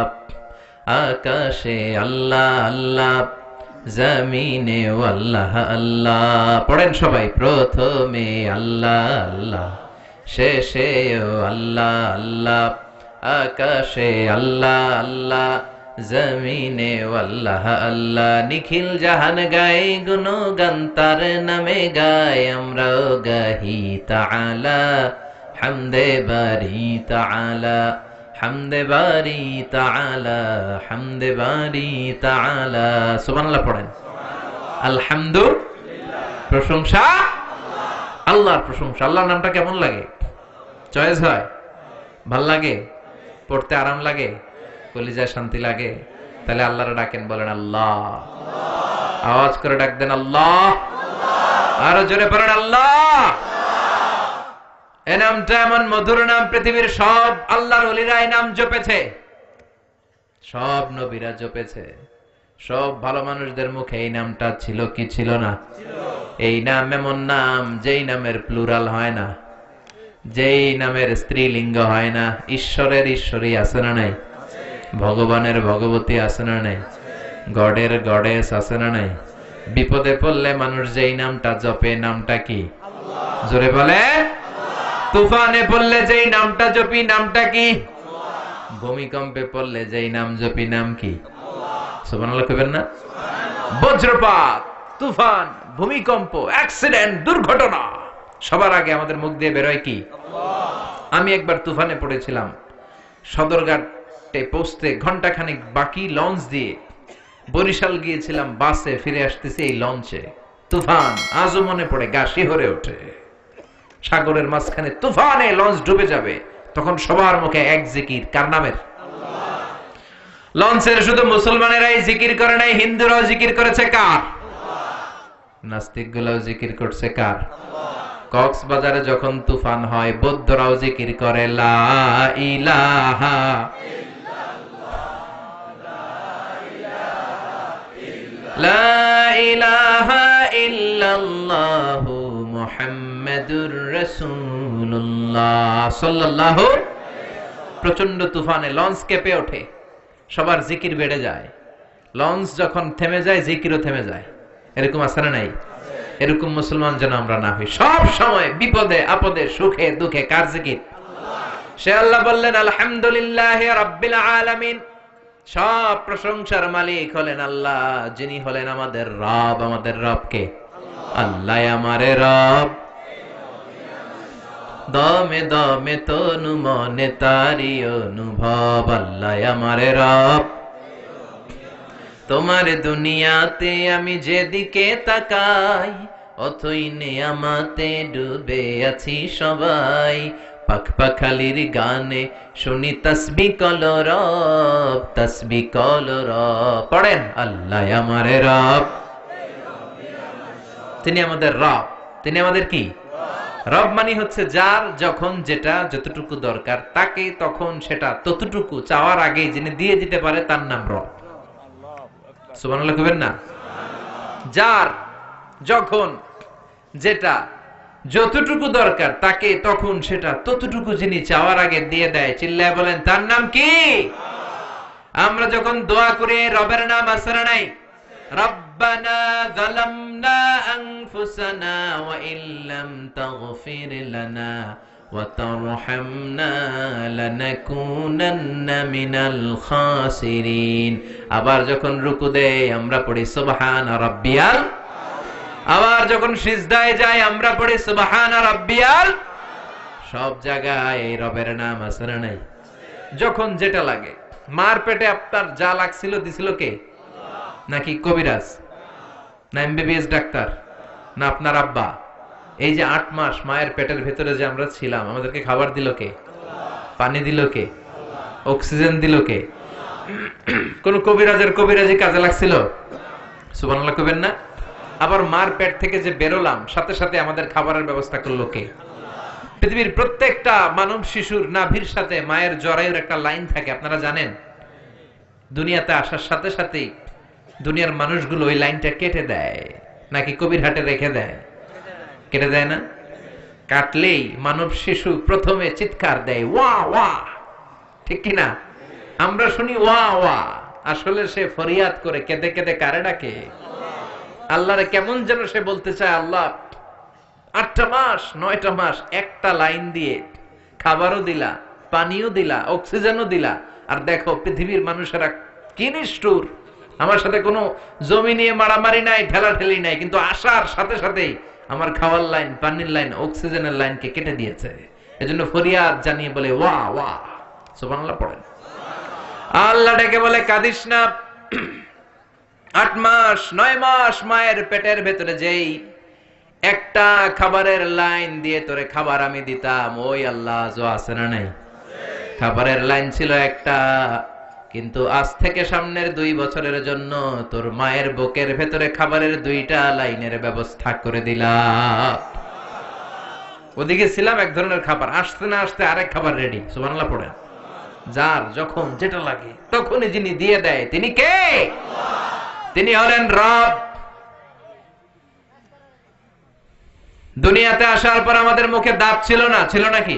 আকাশে আল্লাহ আল্লাহ, জমিনেও আল্লাহ আল্লাহ। পড়েন সবাই, প্রথমে আল্লাহ আল্লাহ, শেষেও আল্লাহ আল্লাহ, আকাশে আল্লাহ আল্লাহ, জমিনে আল্লাহ আল্লাহ। নিখিল জাহান গায় গুণগান, তার নামে গায় আমরাও গাহি তাআলা, হামদে বারি তাআলা, হামদে বারি তাআলা, হামদে বারি তাআলা। সুবহানাল্লাহ পড়েন। আলহামদুলিল্লাহ, প্রশংসা আল্লাহর প্রশংসা। আল্লাহর নামটা কেমন লাগে? চয়েস হয়? ভাল লাগে? পড়তে আরাম লাগে? কলিজায় শান্তি লাগে? তাহলে আল্লাহরে ডাকেন, বলেন আল্লাহ। আওয়াজ করে ডাক দেন আল্লাহ। আরো জোরে পড়েন আল্লাহ। এই নামটা এমন মধুর নাম, পৃথিবীর সব আল্লাহর ওলিরা এই নাম জপেছে, সব নবীরা জপেছে, সব ভালো মানুষদের মুখে এই নামটা ছিল কি ছিল না? এই নাম এমন নাম যেই নামের প্লুরাল হয় না, যেই নামের স্ত্রীলিঙ্গ হয় না। ঈশ্বরের ঈশ্বরী আছে না নাই? ভগবানের ভগবতী আছে না নাই? গডের গডেস আছে না নাই? বিপদে পড়লে মানুষ যেই নামটা জপে, নামটা কি? জোরে বলে। তুফানে পড়লে যেই নামটা জপি, নামটা কি? ভূমিকম্পে পড়লে যেই নাম জপি, নাম কি? সুবহানাল্লাহ কইবেন না? বজ্রপাত, তুফান, ভূমিকম্প, অ্যাক্সিডেন্ট, দুর্ঘটনা, সবার আগে আমাদের মুখ দিয়ে বেরোয় কি? আমি একবার তুফানে পড়েছিলাম, সদরঘাটে পৌঁছতে ঘন্টাখানেক বাকি, লঞ্চ দিয়ে বরিশাল গিয়েছিলাম, বাসে ফিরে আসতেছি এই লঞ্চে তুফান। আজও মনে পড়ে, গা শিহরে ওঠে। সাগরের মাঝখানে তুফানে লঞ্চ ডুবে যাবে, তখন সবার মুখে এক জিকির, কার নামের? লঞ্চের শুধু মুসলমানেরাই জিকির করে নাই, হিন্দুরাও জিকির করেছে কার? নাস্তিক গুলাও জিকির করছে কার? কক্সবাজারে যখন তুফান হয় বৌদ্ধরাও জিকির করে লা ইলাহা লা ইলাহা ইল্লাল্লাহু মুহাম্মাদুর রাসূলুল্লাহ সাল্লাল্লাহু। প্রচন্ড তুফানে লঞ্চ কেঁপে ওঠে, সবার জিকির বেড়ে যায়। লঞ্চ যখন থেমে যায় জিকিরও থেমে যায়। এরকম আছে না নাই? এরকম মুসলমান যেন আমরা না হই। সব সময় বিপদে আপদে সুখে দুঃখে কার জিকির? সে আল্লাহ বললেন আলহামদুলিল্লাহি রাব্বিল আলামিন, সব প্রশংসার মালিক হলেন আল্লাহ, যিনি হলেন আমাদের রব। আমাদের রব কে? আল্লাহ আমারে রব, দমে দমে তনু মনে তারি অনুভব। আল্লাহ আমারে রব, তোমার দুনিয়াতে আমি যেদিকে তাকাই অথই নেয়ামাতে ডুবে আছি সবাই। পাখ পাখালির গানে শুনি তাসবিহ কলরব, তাসবিহ কলরব। পড়েন আল্লাহ আমারে রব, তিনি আমাদের রব। তিনি আমাদের কি? রব মানে হচ্ছে যার যখন যেটা যতটুকু দরকার তাকে তখন সেটা ততটুকু চাওয়ার আগে যিনি দিয়ে দিতে পারে তার নাম রব। সুবহানাল্লাহ কইবেন না? যার যখন যেটা যতটুকু দরকার তাকে তখন সেটা ততটুকু যিনি চাওয়ার আগে দিয়ে দেয়, চিল্লায় বলেন তার নাম কি? আমরা যখন দোয়া করি রবের নাম আছে না নাই? রব্বানা যালামনা আনফুসানা ওয়া ইল্লাম তাগফির লানা ওয়া তারহামনা লানাকুনান্না মিনাল খাসিরিন। আবার যখন রুকু দেই আমরা পড়ি সুবহানা রাব্বিয়াল, আবার যখন সিজদায় যাই আমরা পড়ি সুবহানা রাব্বিয়াল। সব জায়গায় রবের নাম আছে না নাই? যখন যেটা লাগে। মার পেটে আপনার যা লাগছিল দিছিল কে? নাকি কবিরাজ, না এমবিবিএস ডাক্তার, না আপনার আব্বা? এই যে 8 মাস মায়ের পেটের ভেতরে যে আমরা ছিলাম, আমাদেরকে খাবার দিল কে? পানি দিল কে? অক্সিজেন দিল কে? কোন কবিরাজের কবিরাজি কাজে লাগছিল? সুবহানাল্লাহ কইবেন না? আবার মার পেট থেকে যে বেরোলাম সাথে সাথে আমাদের খাবারের ব্যবস্থা করলো কে? পৃথিবীর প্রত্যেকটা মানব শিশুর নাভির সাথে মায়ের জরায়ুর একটা লাইন থাকে, আপনারা জানেন? দুনিয়াতে আসার সাথে সাথেই দুনিয়ার মানুষগুলো ওই লাইনটা কেটে দেয়, নাকি কবির হাটে রেখে দেয়? কেটে দেয় না? কাটলেই মানব শিশু প্রথমে চিৎকার দেয় ওয়া ওয়া, ঠিক কি না? আমরা শুনি ওয়া ওয়া, আসলে সে ফরিয়াদ করে কেঁদে কেঁদে কারে ডাকে? আল্লাহরে কেমন যেন সে বলতে চায়, আল্লাহ 8টা মাস 9টা মাস একটা লাইন দিয়ে খাবারও দিলা, পানিও দিলা, অক্সিজেনও দিলা, আর দেখো পৃথিবীর মানুষেরা কি নিষ্ঠুর। আমার সাথে কোনো জমি নিয়ে মারামারি নাই, ঠেলাঠেলি নাই, কিন্তু আসার সাথে সাথেই আমার খাওয়ার লাইন, পানির লাইন, অক্সিজেনের লাইনকে কেটে দিয়েছে। এজন্য ফরিয়াদ জানিয়ে বলে ওয়া ওয়া। সুবহানাল্লাহ পড়েন। আল্লাহ ডেকে বলে কাঁদিস না। 8 মাস 9 মাস মায়ের পেটের ভেতরে যেই একটা খাবারের লাইন দিয়ে তোরে খাবার আমি দিতাম, ওই আল্লাহ আজও আছে না নাই? খাবারের লাইন ছিল একটা, কিন্তু আজ থেকে সামনের 2 বছরের জন্য তোর মায়ের বুকের ভেতরে খাবারের 2টা লাইনের ব্যবস্থা করে দিলাম। ওদিকে ছিলাম এক ধরনের খাবার, আসতে না আসতে আরেক খাবার রেডি। সুবহানাল্লাহ পড়েন। যার যখন যেটা লাগে তখনই যিনি দিয়ে দেয় তিনি কে? তিনি হলেন রব। দুনিয়াতে আসার পর আমাদের মুখে দাঁত ছিল না, ছিল নাকি?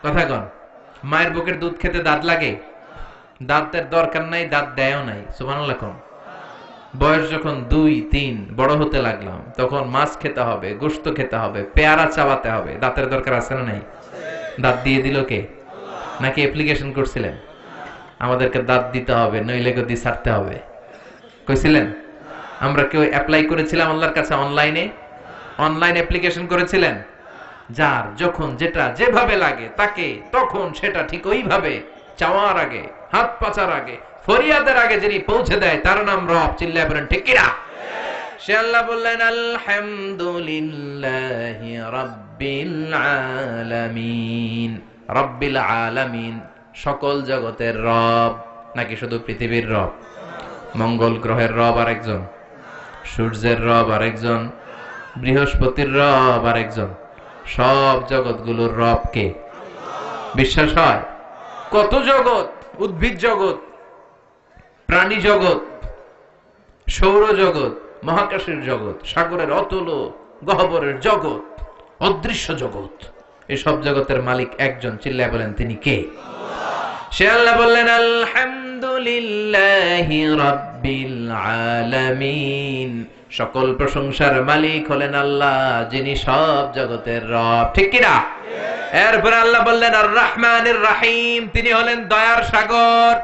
কথা কন। মায়ের বুকের দুধ খেতে দাঁত লাগে? দাঁতের দরকার নাই, দাঁত দেয়ও নাই। সুবহানাল্লাহ কোন। বয়স যখন 2-3 বড় হতে লাগলাম তখন মাছ খেতে হবে, গোশত খেতে হবে, পেয়ারা চাবাতে হবে, দাঁতের দরকার আছে না নাই? দাঁত দিয়ে দিল কে? নাকি অ্যাপ্লিকেশন করছিলেন আমাদেরকে দাঁত দিতে হবে নইলে গদি ছাড়তে হবে? কইছিলেন? আমরা কেউ অ্যাপ্লাই করেছিলাম আল্লাহর কাছে অনলাইনে? অনলাইন অ্যাপ্লিকেশন করেছিলেন? যার যখন যেটা যেভাবে লাগে তাকে তখন সেটা ঠিক ওইভাবে চাওয়ার আগে, হাত পাচার আগে, ফরিয়াদের আগে যিনি পৌঁছে দেয় তার নাম রব। চিল্লায় বলেন ঠিক কিনা? সে আল্লাহ বললেন আলহামদুলিল্লাহি রাব্বিল রাব্বিল আলামিন। রাব্বিল আলামিন সকল জগতের রব, নাকি শুধু পৃথিবীর রব? মঙ্গল গ্রহের রব আরেকজন, সূর্যের রব আরেকজন, বৃহস্পতির রব আরেকজন, সব জগৎগুলোর রব কে? বিশ্বাস হয়? কত জগৎ, উদ্ভিদ জগৎ, প্রাণী জগৎ, সৌরজগৎ, মহাকাশের জগৎ, সাগরের অতল গহ্বরের জগৎ, অদৃশ্য জগৎ, এই সব জগতের মালিক একজন, চিল্লায় বলেন তিনি কে? সে আল্লাহ বললেন আলহামদুলিল্লাহি রাব্বিল আলামিন। সকল প্রশংসার মালিক হলেন আল্লাহ, যিনি সব জগতের রব, ঠিক কিনা? এরপর আল্লাহ বললেন আর রহমানির রহিম, তিনি হলেন দয়ার সাগর,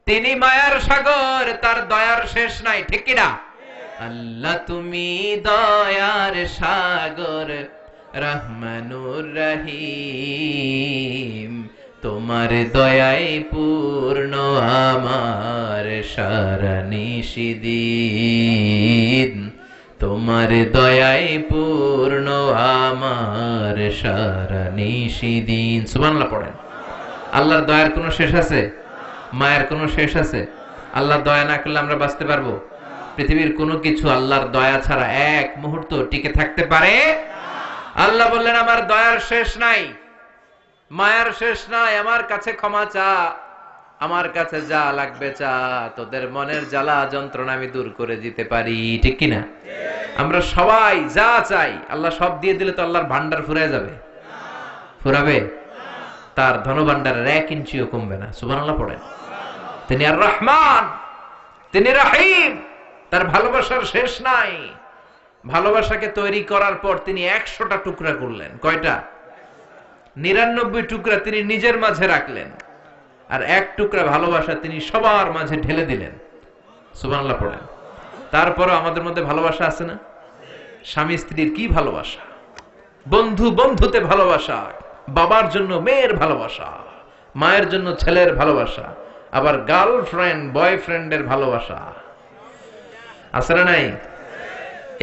তিনি মায়ার সাগর, তার দয়ার শেষ নাই, ঠিক কিনা? আল্লাহ তুমি দয়ার সাগর, রহমানুর রহিম, তোমার দয়ায় পূর্ণ আমার সারা নিশিদিন, তোমার দয়ায় পূর্ণ আমার সারা নিশিদিন। সুবহানাল্লাহ পড়েন। আল্লাহর দয়ার কোনো শেষ আছে? মায়ের কোনো শেষ আছে? আল্লাহ দয়া না করলে আমরা বাঁচতে পারবো? পৃথিবীর কোনো কিছু আল্লাহর দয়া ছাড়া এক মুহূর্ত টিকে থাকতে পারে? আল্লাহ বললেন আমার দয়ার শেষ নাই, মায়ার শেষ নাই, আমার কাছে ক্ষমা চা, আমার কাছে যা লাগবে চা, তোদের মনের জ্বালা যন্ত্রণা আমি দূর করে দিতে পারি, ঠিক কিনা? আমরা সবাই যা চাই আল্লাহ সব দিয়ে দিলে তো আল্লাহর ভান্ডার ফুরায় যাবে? ফুরাবে? তার ধনভান্ডারের 1 ইঞ্চিও কমবে না। সুবহানাল্লাহ পড়েন। তিনি আর রহমান, তিনি রহিম, তার ভালোবাসার শেষ নাই। ভালোবাসাকে তৈরি করার পর তিনি 100টা টুকরা করলেন। কয়টা? 99 টুকরা তিনি নিজের মাঝে রাখলেন, আর 1 টুকরা ভালোবাসা তিনি সবার মাঝে ঢেলে দিলেন। সুবহানাল্লাহ পড়েন। তারপরও আমাদের মধ্যে ভালোবাসা আছে না? স্বামী স্ত্রীর কি ভালোবাসা, বন্ধু বন্ধুতে ভালোবাসা, বাবার জন্য মেয়ের ভালোবাসা, মায়ের জন্য ছেলের ভালোবাসা, আবার গার্লফ্রেন্ড বয়ফ্রেন্ডের ভালোবাসা আছে না নাই?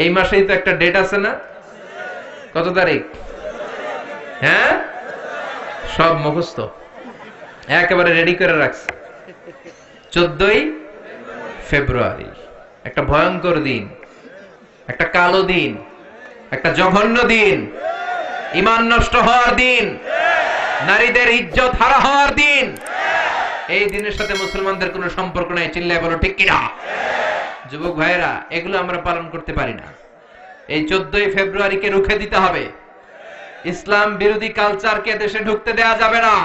এই মাসেই তো একটা ডেট আছে না? কত তারিখ? হ্যাঁ, সব মুখস্থ, একেবারে রেডি করে রাখছে। 14ই ফেব্রুয়ারি একটা ভয়ঙ্কর দিন, একটা কালো দিন, একটা জঘন্য দিন, ঈমান নষ্ট হওয়ার দিন, নারীদের ইজ্জত হারা হওয়ার দিন। এই দিনের সাথে মুসলমানদের কোনো সম্পর্ক নাই, চিল্লায় বলো ঠিক কিনা? যুবক ভাইয়েরা, এগুলো আমরা পালন করতে পারি না। এই 14ই ফেব্রুয়ারিকে রুখে দিতে হবে। ইসলাম বিরোধী কালচারকে দেশে ঢুকতে দেয়া যাবে না।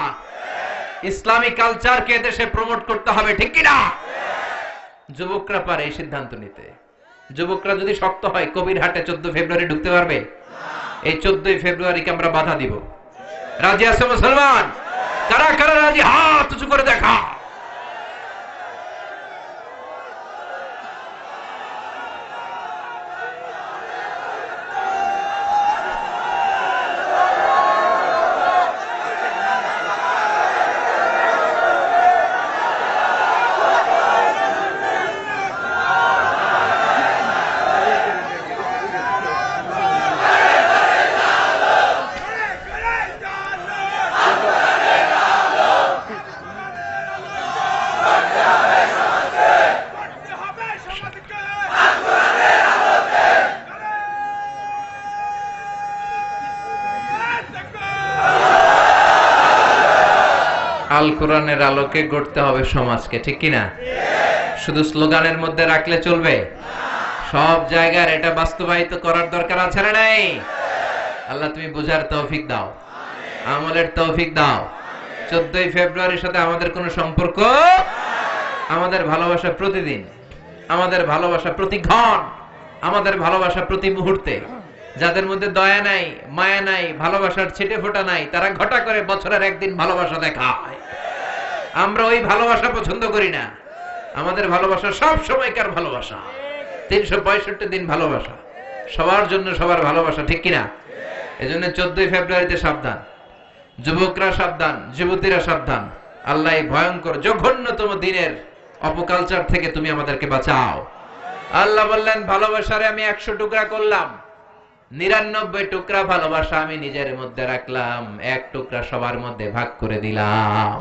ইসলামী কালচারকে দেশে প্রমোট করতে হবে, ঠিক কিনা? যুবকরা পারে এই সিদ্ধান্ত নিতে। যুবকরা যদি শক্ত হয়, কবিরহাটে 14 ফেব্রুয়ারি ঢুকতে পারবে? এই 14ই ফেব্রুয়ারিকে আমরা বাধা দিব। রাজি আছে মুসলমান? কারা কারা রাজি? হাত উঁচু করে দেখা। আল কোরআনের আলোকে গড়তে হবে সমাজকে, ঠিক কিনা? শুধু স্লোগানের মধ্যে রাখলে চলবে? সব জায়গায় এটা বাস্তবায়িত করার দরকার আছে না নাই? আল্লাহ তুমি বুঝার তৌফিক দাও, আমলের তৌফিক দাও। 14ই ফেব্রুয়ারির সাথে আমাদের কোনো সম্পর্ক? আমাদের ভালোবাসা প্রতিদিন, আমাদের ভালোবাসা প্রতি ক্ষণ, আমাদের ভালোবাসা প্রতি মুহূর্তে। যাদের মধ্যে দয়া নাই, মায়া নাই, ভালোবাসার ছিটে ফোঁটা নাই, তারা ঘটা করে বছরের একদিন ভালোবাসা দেখায়। আমরা ওই ভালোবাসা পছন্দ করি না। আমাদের ভালোবাসা সব সময়কার ভালোবাসা, 365 দিন ভালোবাসা, সবার জন্য সবার ভালোবাসা, ঠিক কিনা? এজন্য 14ই ফেব্রুয়ারিতে সাবধান, যুবকরা সাবধান, যুবতীরা সাবধান। আল্লাহ এই ভয়ঙ্কর জঘন্যতম দিনের অপকালচার থেকে তুমি আমাদেরকে বাঁচাও। আল্লাহ বললেন ভালোবাসারে আমি 100 টুকরা করলাম, 99 টুকরা ভালোবাসা আমি নিজের মধ্যে রাখলাম, 1 টুকরা সবার মধ্যে ভাগ করে দিলাম।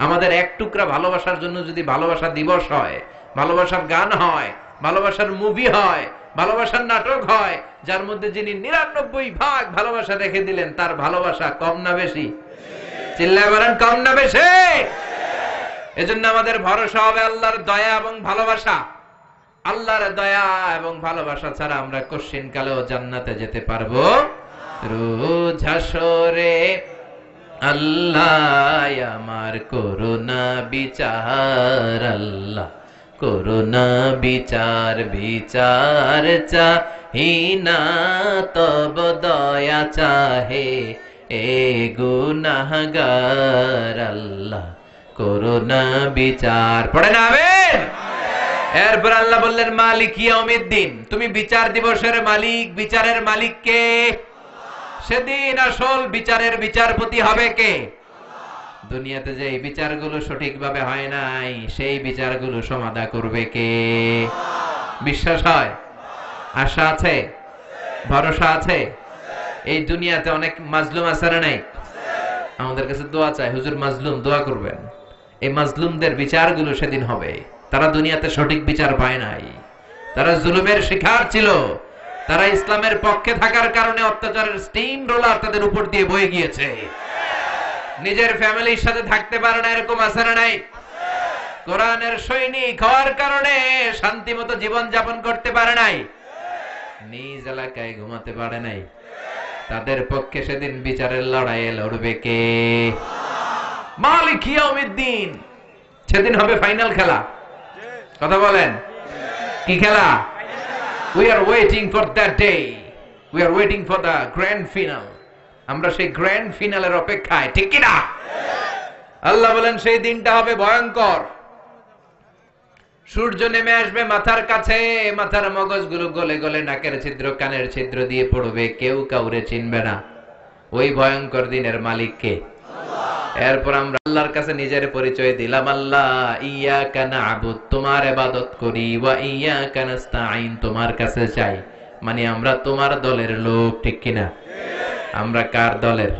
আমাদের 1 টুকরা ভালোবাসার জন্য যদি ভালোবাসা দিবস হয়, ভালোবাসার গান হয়, ভালোবাসার মুভি হয়, ভালোবাসার নাটক হয়, যার মধ্যে যিনি 99 ভাগ ভালোবাসা রেখে দিলেন, তার ভালোবাসা কম না বেশি? চিল্লায় বলেন কম না বেশি? এজন্য আমাদের ভরসা হবে আল্লাহর দয়া এবং ভালোবাসা। আল্লাহর দয়া এবং ভালোবাসা ছাড়া আমরা কশিন কালেও জান্নাতে যেতে পারবো? রোজ হাসরে আল্লাহ আমার করুণা বিচার, আল্লাহ করুণা বিচার, বিচার চাহিনা তব দয়া চাহে এ গুনাহগার, আল্লাহ করুণা বিচার। পড়েন আমিন। এরপর আল্লাহ বললেন মালিক ইয়াউমিদ্দিন, তুমি বিচার দিবসের মালিক। বিচারের মালিক কে? সেদিন আসল বিচারের বিচারপতি হবে কে? দুনিয়াতে যে বিচারগুলো সঠিকভাবে হয় নাই, সেই বিচারগুলো সমাধা করবে কে? বিশ্বাস হয়? আশা আছে? ভরসা আছে? এই দুনিয়াতে অনেক মাজলুম আছে না নাই? আমাদের কাছে দোয়া চাই, হুজুর মাজলুম দোয়া করবেন। এই মাজলুমদের বিচারগুলো সেদিন হবে। তারা দুনিয়াতে সঠিক বিচার পায় নাই, তারা জুলুমের শিকার ছিল, তারা ইসলামের পক্ষে থাকার কারণে অত্যাচারের স্টিম রোলার তাদের উপর দিয়ে বয়ে গিয়েছে। নিজের ফ্যামিলির সাথে থাকতে পারে না, এরকম আছে না নাই? কোরআনের সৈনিক হওয়ার কারণে শান্তি মতো জীবন যাপন করতে পারে নাই, নিজ এলাকায় ঘুমাতে পারে নাই। তাদের পক্ষে সেদিন বিচারের লড়াইয়ে লড়বে কে? মালিক ইয়াউমিদ্দিন। সেদিন হবে ফাইনাল খেলা। কথা বলেন, কি খেলা? We are waiting for that day. We are waiting for the grand final. আমরা সেই গ্র্যান্ড ফিনালের অপেক্ষায়, ঠিক কি না? আল্লাহ বলেন সেই দিনটা হবে ভয়ঙ্কর। সূর্য নেমে আসবে মাথার কাছে, মাথার মগজগুলো গলে গলে নাকের ছিদ্র কানের ছিদ্র দিয়ে পড়বে, কেউ কাউরে চিনবে না। ওই ভয়ঙ্কর দিনের মালিক কে? এরপর আমরা আল্লাহর কাছে নিজের পরিচয় দিলাম, আল্লাহ ইয়াকা না'বুদ, তোমার ইবাদত করি, ওয়া ইয়াকা নাস্তাঈন, তোমার কাছে চাই। মানে আমরা তোমার দলের লোক, ঠিক কি না? আমরা কার দলের?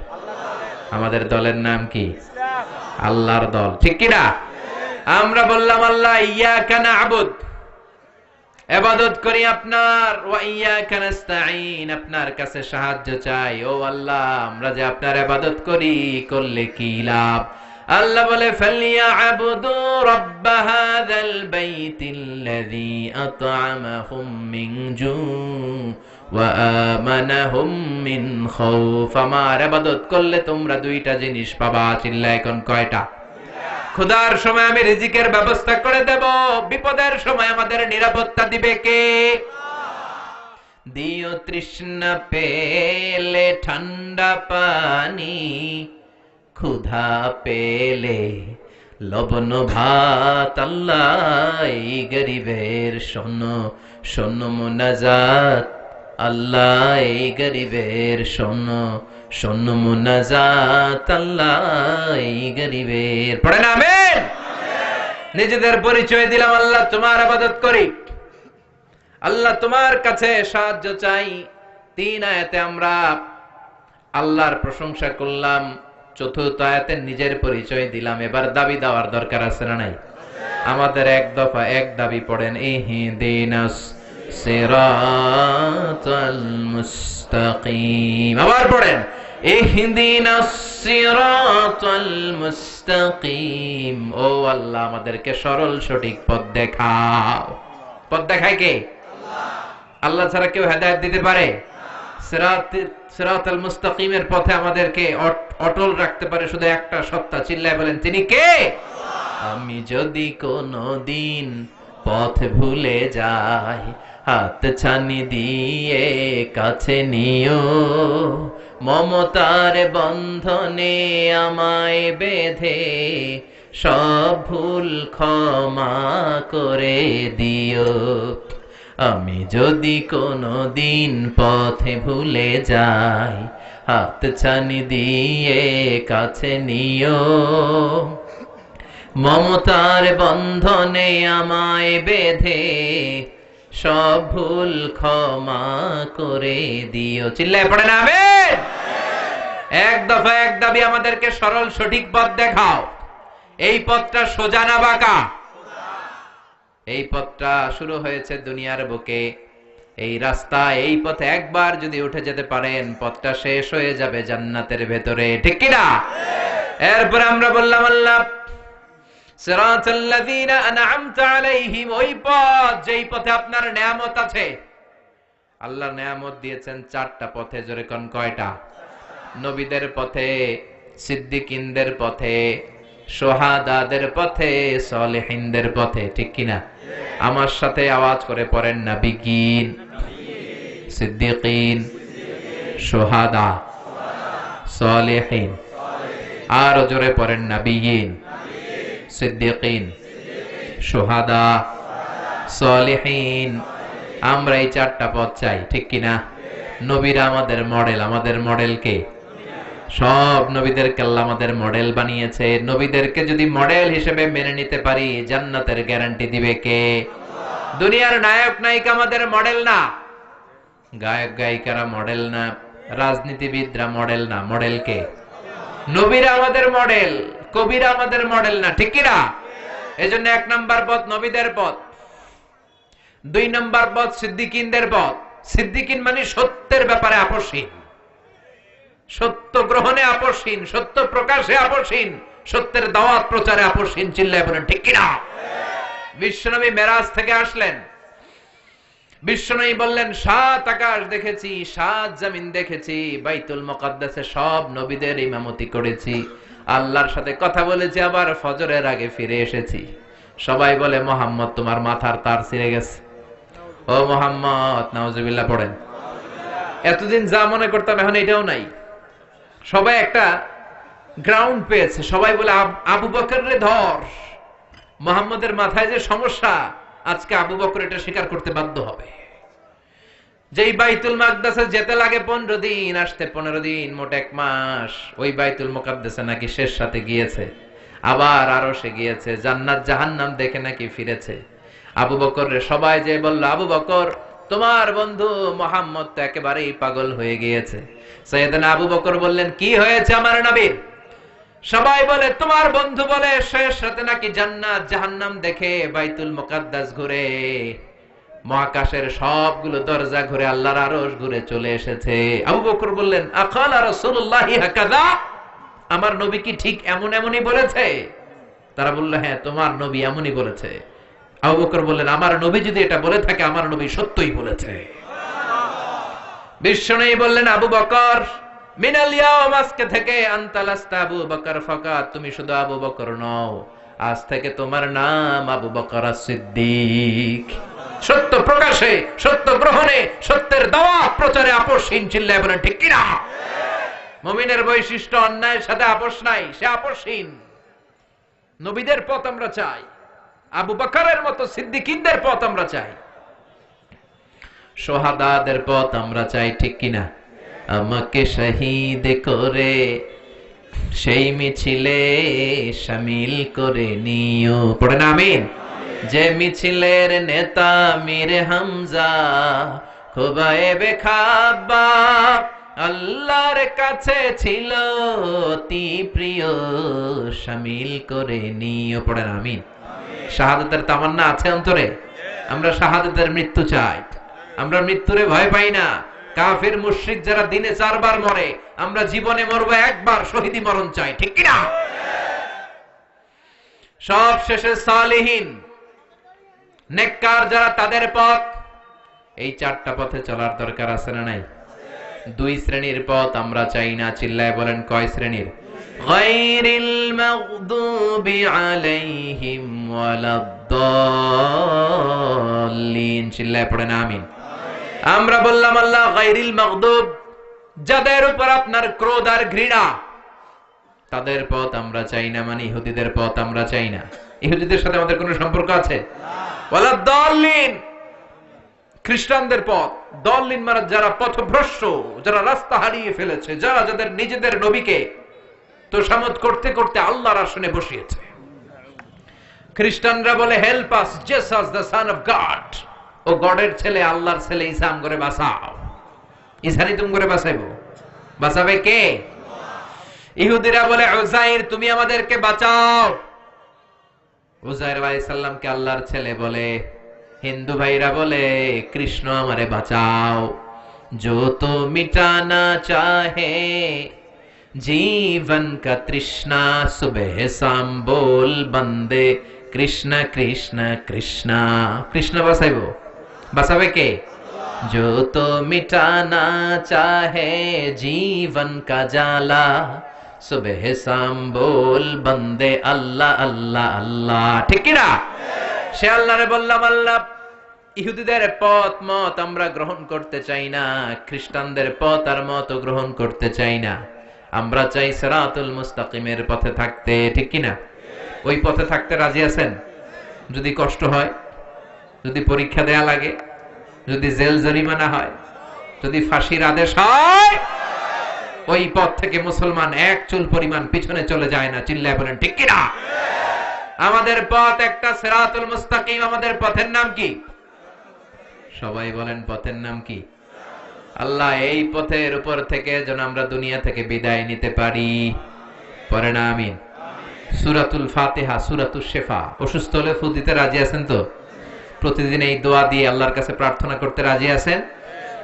আমাদের দলের নাম কি? আল্লাহর দল, ঠিক কি না? আমরা বললাম আল্লাহ ইয়াকা না'বুদ, ইবাদত করি আপনার, ওয়া ইয়াকা নাস্তাঈন, আপনার কাছে সাহায্য চাই। ও আল্লাহ, আমরা যে আপনার ইবাদত করি, করলে কি লাভ? আল্লাহ বলে ফালিয়া'বুদু রাব্ব হাযাল বাইতিল্লাযী আত'আমাহুম মিন জু' ওয়া আমানাহুম মিন খাউফ। আমার ইবাদত করলে তোমরা দুইটা জিনিস পাবা। চিল্লায় এখন কয়টা? ক্ষুধার সময় আমি রিজিকের ব্যবস্থা করে দেব, বিপদের সময় আমাদের নিরাপত্তা দিবে কে? দিও তৃষ্ণা পেলে ঠান্ডা পানি, ক্ষুধা পেলে লবণ ভাত। আল্লাহ এই গরিবের শোনো শোনো মুনাজাত, আল্লাহ এই গরিবের শোনো শোনো মুনাজাত, আল্লাহ এই গরিবের। পড়েন আমিন। নিজেদের পরিচয় দিলাম, আল্লাহ তোমার ইবাদত করি, আল্লাহ তোমার কাছে সাহায্য চাই। 3 আয়াতে আমরা আল্লাহর প্রশংসা করলাম, 4র্থ আয়াতে নিজের পরিচয় দিলাম। এবার দাবি দেওয়ার দরকার আছে না নাই? আমাদের এক দফা এক দাবি পড়েন, ইহদিনাস সিরাতাল মুস্তাকিম। আবার পড়েন, ইহদিনাস সিরাতাল মুস্তাকিম। ও আল্লাহ, আমাদেরকে সরল সঠিক পথ দেখাও। পথ দেখায় কে? আল্লাহ। আল্লাহ ছাড়া কেউ হেদায়েত দিতে পারে? সিরাতাল মুস্তাকিমের পথে আমাদেরকে অটল রাখতে পারে শুধু একটা সত্তা। চিল্লায় বলেন, তিনি কে? আমি যদি কোনদিন পথ ভুলে যাই, হাত ছানি দিয়ে কাছে নিও, মমতার বন্ধনে আমায় বেঁধে সব ভুল ক্ষমা করে দিও। আমি যদি কোনদিন পথে ভুলে যাই, হাত ছানি দিয়ে কাছে নিও, মমতার বন্ধনে আমায় বেঁধে সব ভুল ক্ষমা করে দিও। চিল্লায় পড়ে না আমিন। এক দফা এক দাবি, আমাদেরকে সরল সঠিক পথ দেখাও। এই পথটা সোজা না বাঁকা? এই পথটা শুরু হয়েছে দুনিয়ার বুকে, এই রাস্তা, এই পথে একবার যদি উঠে যেতে পারেন পথটা শেষ হয়ে যাবে জান্নাতের ভেতরে, ঠিক কিনা? এরপর আমরা বললাম আল্লাহ সিরাতাল্লাযীনা আন'আমতা আলাইহিম, ওই পথ যেই পথে আপনার নিয়ামত আছে। আল্লাহ নিয়ামত দিয়েছেন চারটা পথে, জোরে কোন কয়টা? নবীদের পথে, সিদ্দিকিনদের পথে, শুহাদাদের পথে, সালেহিনদের পথে, ঠিক কিনা? আমার সাথে আওয়াজ করে পড়েন, নবিয়িন, সিদ্দিকিন, শুহাদা, সালেহিন। আর জোরে পড়েন, নবিয়িন, সিদ্দিকিন, শুহাদা, সালেহিন। আমরা এই চারটা পথ চাই, ঠিক কিনা? নবীরা আমাদের মডেল, আমাদের মডেল কে? সব নবীদেরকে আল্লাহ আমাদের মডেল বানিয়েছে। নবীদেরকে যদি মডেল হিসেবে মেনে নিতে পারি জান্নাতের গ্যারান্টি দিবে কে? দুনিয়ার নায়ক নায়িকা আমাদের মডেল না, গায়ক গায়িকারা মডেল না, রাজনীতিবিদরা মডেল না, মডেল কে? নবীরা আমাদের মডেল, কবিরা আমাদের মডেল না, ঠিক কিনা? এজন্য এক নাম্বার পথ নবীদের পথ, দুই নাম্বার পথ সিদ্দিকিনদের পথ। সিদ্দিকিন মানে সত্যের ব্যাপারে আপসহীন, সত্য গ্রহণে আপসহীন, সত্য প্রকাশে আপসহীন, সত্যের দাওয়াত প্রচারে আপসহীন। চিল্লায় বলেন ঠিক কিনা? বিশ্বনবী মেরাজ থেকে আসলেন, বিশ্বনবী বললেন 7 আকাশ দেখেছি, 7 জমিন দেখেছি, বাইতুল মুকাদ্দাসে সব নবীদের ইমামতি করেছি, আল্লাহর সাথে কথা বলেছি, আবার ফজরের আগে ফিরে এসেছি। সবাই বলে মুহাম্মদ তোমার মাথার তার ছিঁড়ে গেছে। ও মুহাম্মদ, নাউজুবিল্লাহ পড়েন। এতদিন যা মনে করতাম এখন এটাও নাই। সবাই একটা গ্রাউন্ড পেয়েছে, সবাই বলে আবু বকর রে ধর, মুহাম্মদের মাথায় যে সমস্যা, আজকে আবু বকর এটা স্বীকার করতে বাধ্য হবে। যেই বাইতুল মুকাদ্দাসে যেতে লাগে 15 দিন, আসতে 15 দিন, মোট 1 মাস, ওই বাইতুল মুকাদ্দাসে নাকি শেষ সাথে গিয়েছে, আবার আরশে গিয়েছে, জান্নাত জাহান্নাম দেখে নাকি ফিরেছে। আবু বকর রে সবাই যে বলল, আবু বকর তোমার বন্ধু মুহাম্মদ তো একেবারেই পাগল হয়ে গিয়েছে। সাইয়েদনা আবু বকর বললেন, কি হয়েছে আমার নবীর? সবাই বলে তোমার বন্ধু বলে শেষ রাতে নাকি জান্নাত জাহান্নাম দেখে বাইতুল মুকাদ্দাস ঘুরে, মহাকাশের সবগুলো দরজা ঘুরে, আল্লাহর আরশ ঘুরে চলে এসেছে। আবু বকর বললেন, আকালা রাসূলুল্লাহি হাকাযা, আমার নবী কি ঠিক এমনই বলেছে? তারা বলল, হ্যাঁ তোমার নবী এমনই বলেছে। আবু বকর বললেন, আমার নবী যদি এটা বলে থাকে, আমার নবী সত্যই বলেছে। বিশ্বনবী বললেন, আবু বকর মিনাল ইয়াউম, আজকে থেকে আনতা লাস্তা আবু বকর ফাকাত, তুমি শুধু আবু বকর নও, আজ থেকে তোমার নাম আবু বকর as-সিদ্দিক। সত্য প্রকাশে, সত্য গ্রহণে, সত্যের দাওয়াত প্রচারে আপসহীন। চিল্লায় বলেন ঠিক কিনা? মুমিনের বৈশিষ্ট্য অন্যায়ের সাথে আপোষ নাই, সে আপসহীন। নবীদের পথ আমরা চাই, আবু বকরের মতো সিদ্দিকিনদের পথ আমরা চাই, শুহাদাদের পথ আমরা চাই, ঠিক কিনা? আমাকে শহীদ করে সেই মিছিলে শামিল করে নিও, পড়েন আমিন। যে মিছিলের নেতা মীর হামজা, খুবাইবে খাব্বাব, আল্লাহর কাছে ছিল অতি প্রিয়, শামিল করে নিও, পড়েন আমিন। শাহাদাতের তামান্না আছে অন্তরে? আমরা শাহাদাতের মৃত্যু চাই, আমরা মৃত্যুরে ভয় পাই না। কাফির মুশরিক যারা দিনে 4 বার মরে, আমরা জীবনে মরবো একবার, শহীদি মরণ চাই, ঠিক কিনা? সব শেষে সালেহিন নেককার যারা, তাদের পথ। এই 4টা পথে চলার দরকার আছে না নাই? 2 শ্রেণীর পথ আমরা চাই না। চিল্লায় বলেন কয় শ্রেণীর? গায়রিল মাগদুবি আলাইহিম ওয়ালাদ-দাল্লিন। চিল্লায় পড়েন আমিন। আমরা বললাম আল্লাহ গায়রিল মাগদুব, যাদের উপর আপনার ক্রোধ আর ঘৃণা, তাদের পথ আমরা চাই না, মানে ইহুদিদের পথ আমরা চাই না। ইহুদিদের সাথে আমাদের কোনো সম্পর্ক আছে? ওয়ালাদ-দাল্লিন, খ্রিস্টানদের পথ। দল্লিন মানে যারা পথভ্রষ্ট, যারা রাস্তা হারিয়ে ফেলেছে, যারা যাদের নিজেদের নবীকে তোষামত করতে করতে আল্লাহর আসনে বসিয়েছে। খ্রিস্টানরা বলে help us Jesus the son of God, ও গডের ছেলে, আল্লাহর ছেলে, ইসাম করে বাঁচাও। ইসানি তুমি করে বাঁচাইবো, বাঁচাবে কে? ইহুদিরা বলে উযাইর তুমি আমাদেরকে বাঁচাও। উযাইর আলাইহিস সালামকে আল্লাহর ছেলে বলে। হিন্দু ভাইরা বলে কৃষ্ণ আমারে বাঁচাও। जो तो मिटाना चाहे जीवन का तृष्णा, सुबह शाम बोल बंदे कृष्ण कृष्ण कृष्ण। कृष्ण बासाइबो, बासाबे के? जो तो मिटाना चाहे जीवन का जाला, सुबह शाम बोल बंदे अल्लाह अल्लाह अल्लाह। ठीक की ना? সে আল্লাহরে বললাম, আল্লাহ ইহুদিদের পথ মত আমরা গ্রহণ করতে চাই না, খ্রিস্টানদের পথ আর মত গ্রহণ করতে চাই না, আমরা চাই সিরাতুল মুস্তাকিমের পথে থাকতে। ঠিক কি না? ওই পথে থাকতে রাজি আছেন? যদি কষ্ট হয়, যদি পরীক্ষা দেয়া লাগে, যদি জেল জরিমানা হয়, যদি ফাঁসির আদেশ হয়, ওই পথ থেকে মুসলমান এক চুল পরিমাণ পিছনে চলে যায় না। চিল্লায় বলেন ঠিক কি না? আমাদের পথ একটা সিরাতুল মুস্তাকিম। আমাদের পথের নাম কি? সবাই বলেন পথের নাম কি? আল্লাহ এই পথের উপর থেকে যেন আমরা দুনিয়া থেকে বিদায় নিতে পারি। পড়েন আমিন। সূরাতুল ফাতিহা, সূরাতুশ শিফা। অসুস্থ হলে ফু দিতে রাজি আছেন তো? প্রতিদিন এই দোয়া দিয়ে আল্লাহর কাছে প্রার্থনা করতে রাজি আছেন?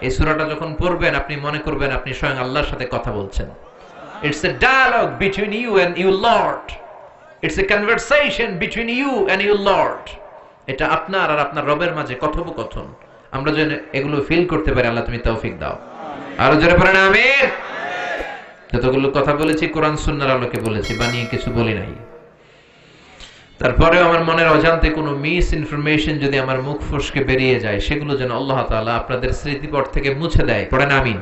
এই সূরাটা যখন পড়বেন আপনি মনে করবেন আপনি স্বয়ং আল্লাহর সাথে কথা বলছেন। It's a dialogue between you and your lord. It's a conversation between you and your lord. এটা আপনার আর আপনার রবের মাঝে কথোপকথন। আমরা যেন এগুলো ফিল করতে পারি, আল্লাহ তুমি তৌফিক দাও। আরো জোরে পড়েন আমিন। যতগুলো কথা বলেছি কোরআন সুন্নাহর আলোকে বলেছি, বানিয়ে কিছু বলি নাই। তারপরেও আমার মনের অজান্তে কোনো মিস ইনফরমেশন যদি আমার মুখ ফসকে বেরিয়ে যায়, সেগুলো যেন আল্লাহ তাআলা আপনাদের স্মৃতিপট থেকে মুছে দেয়। পড়েন আমিন।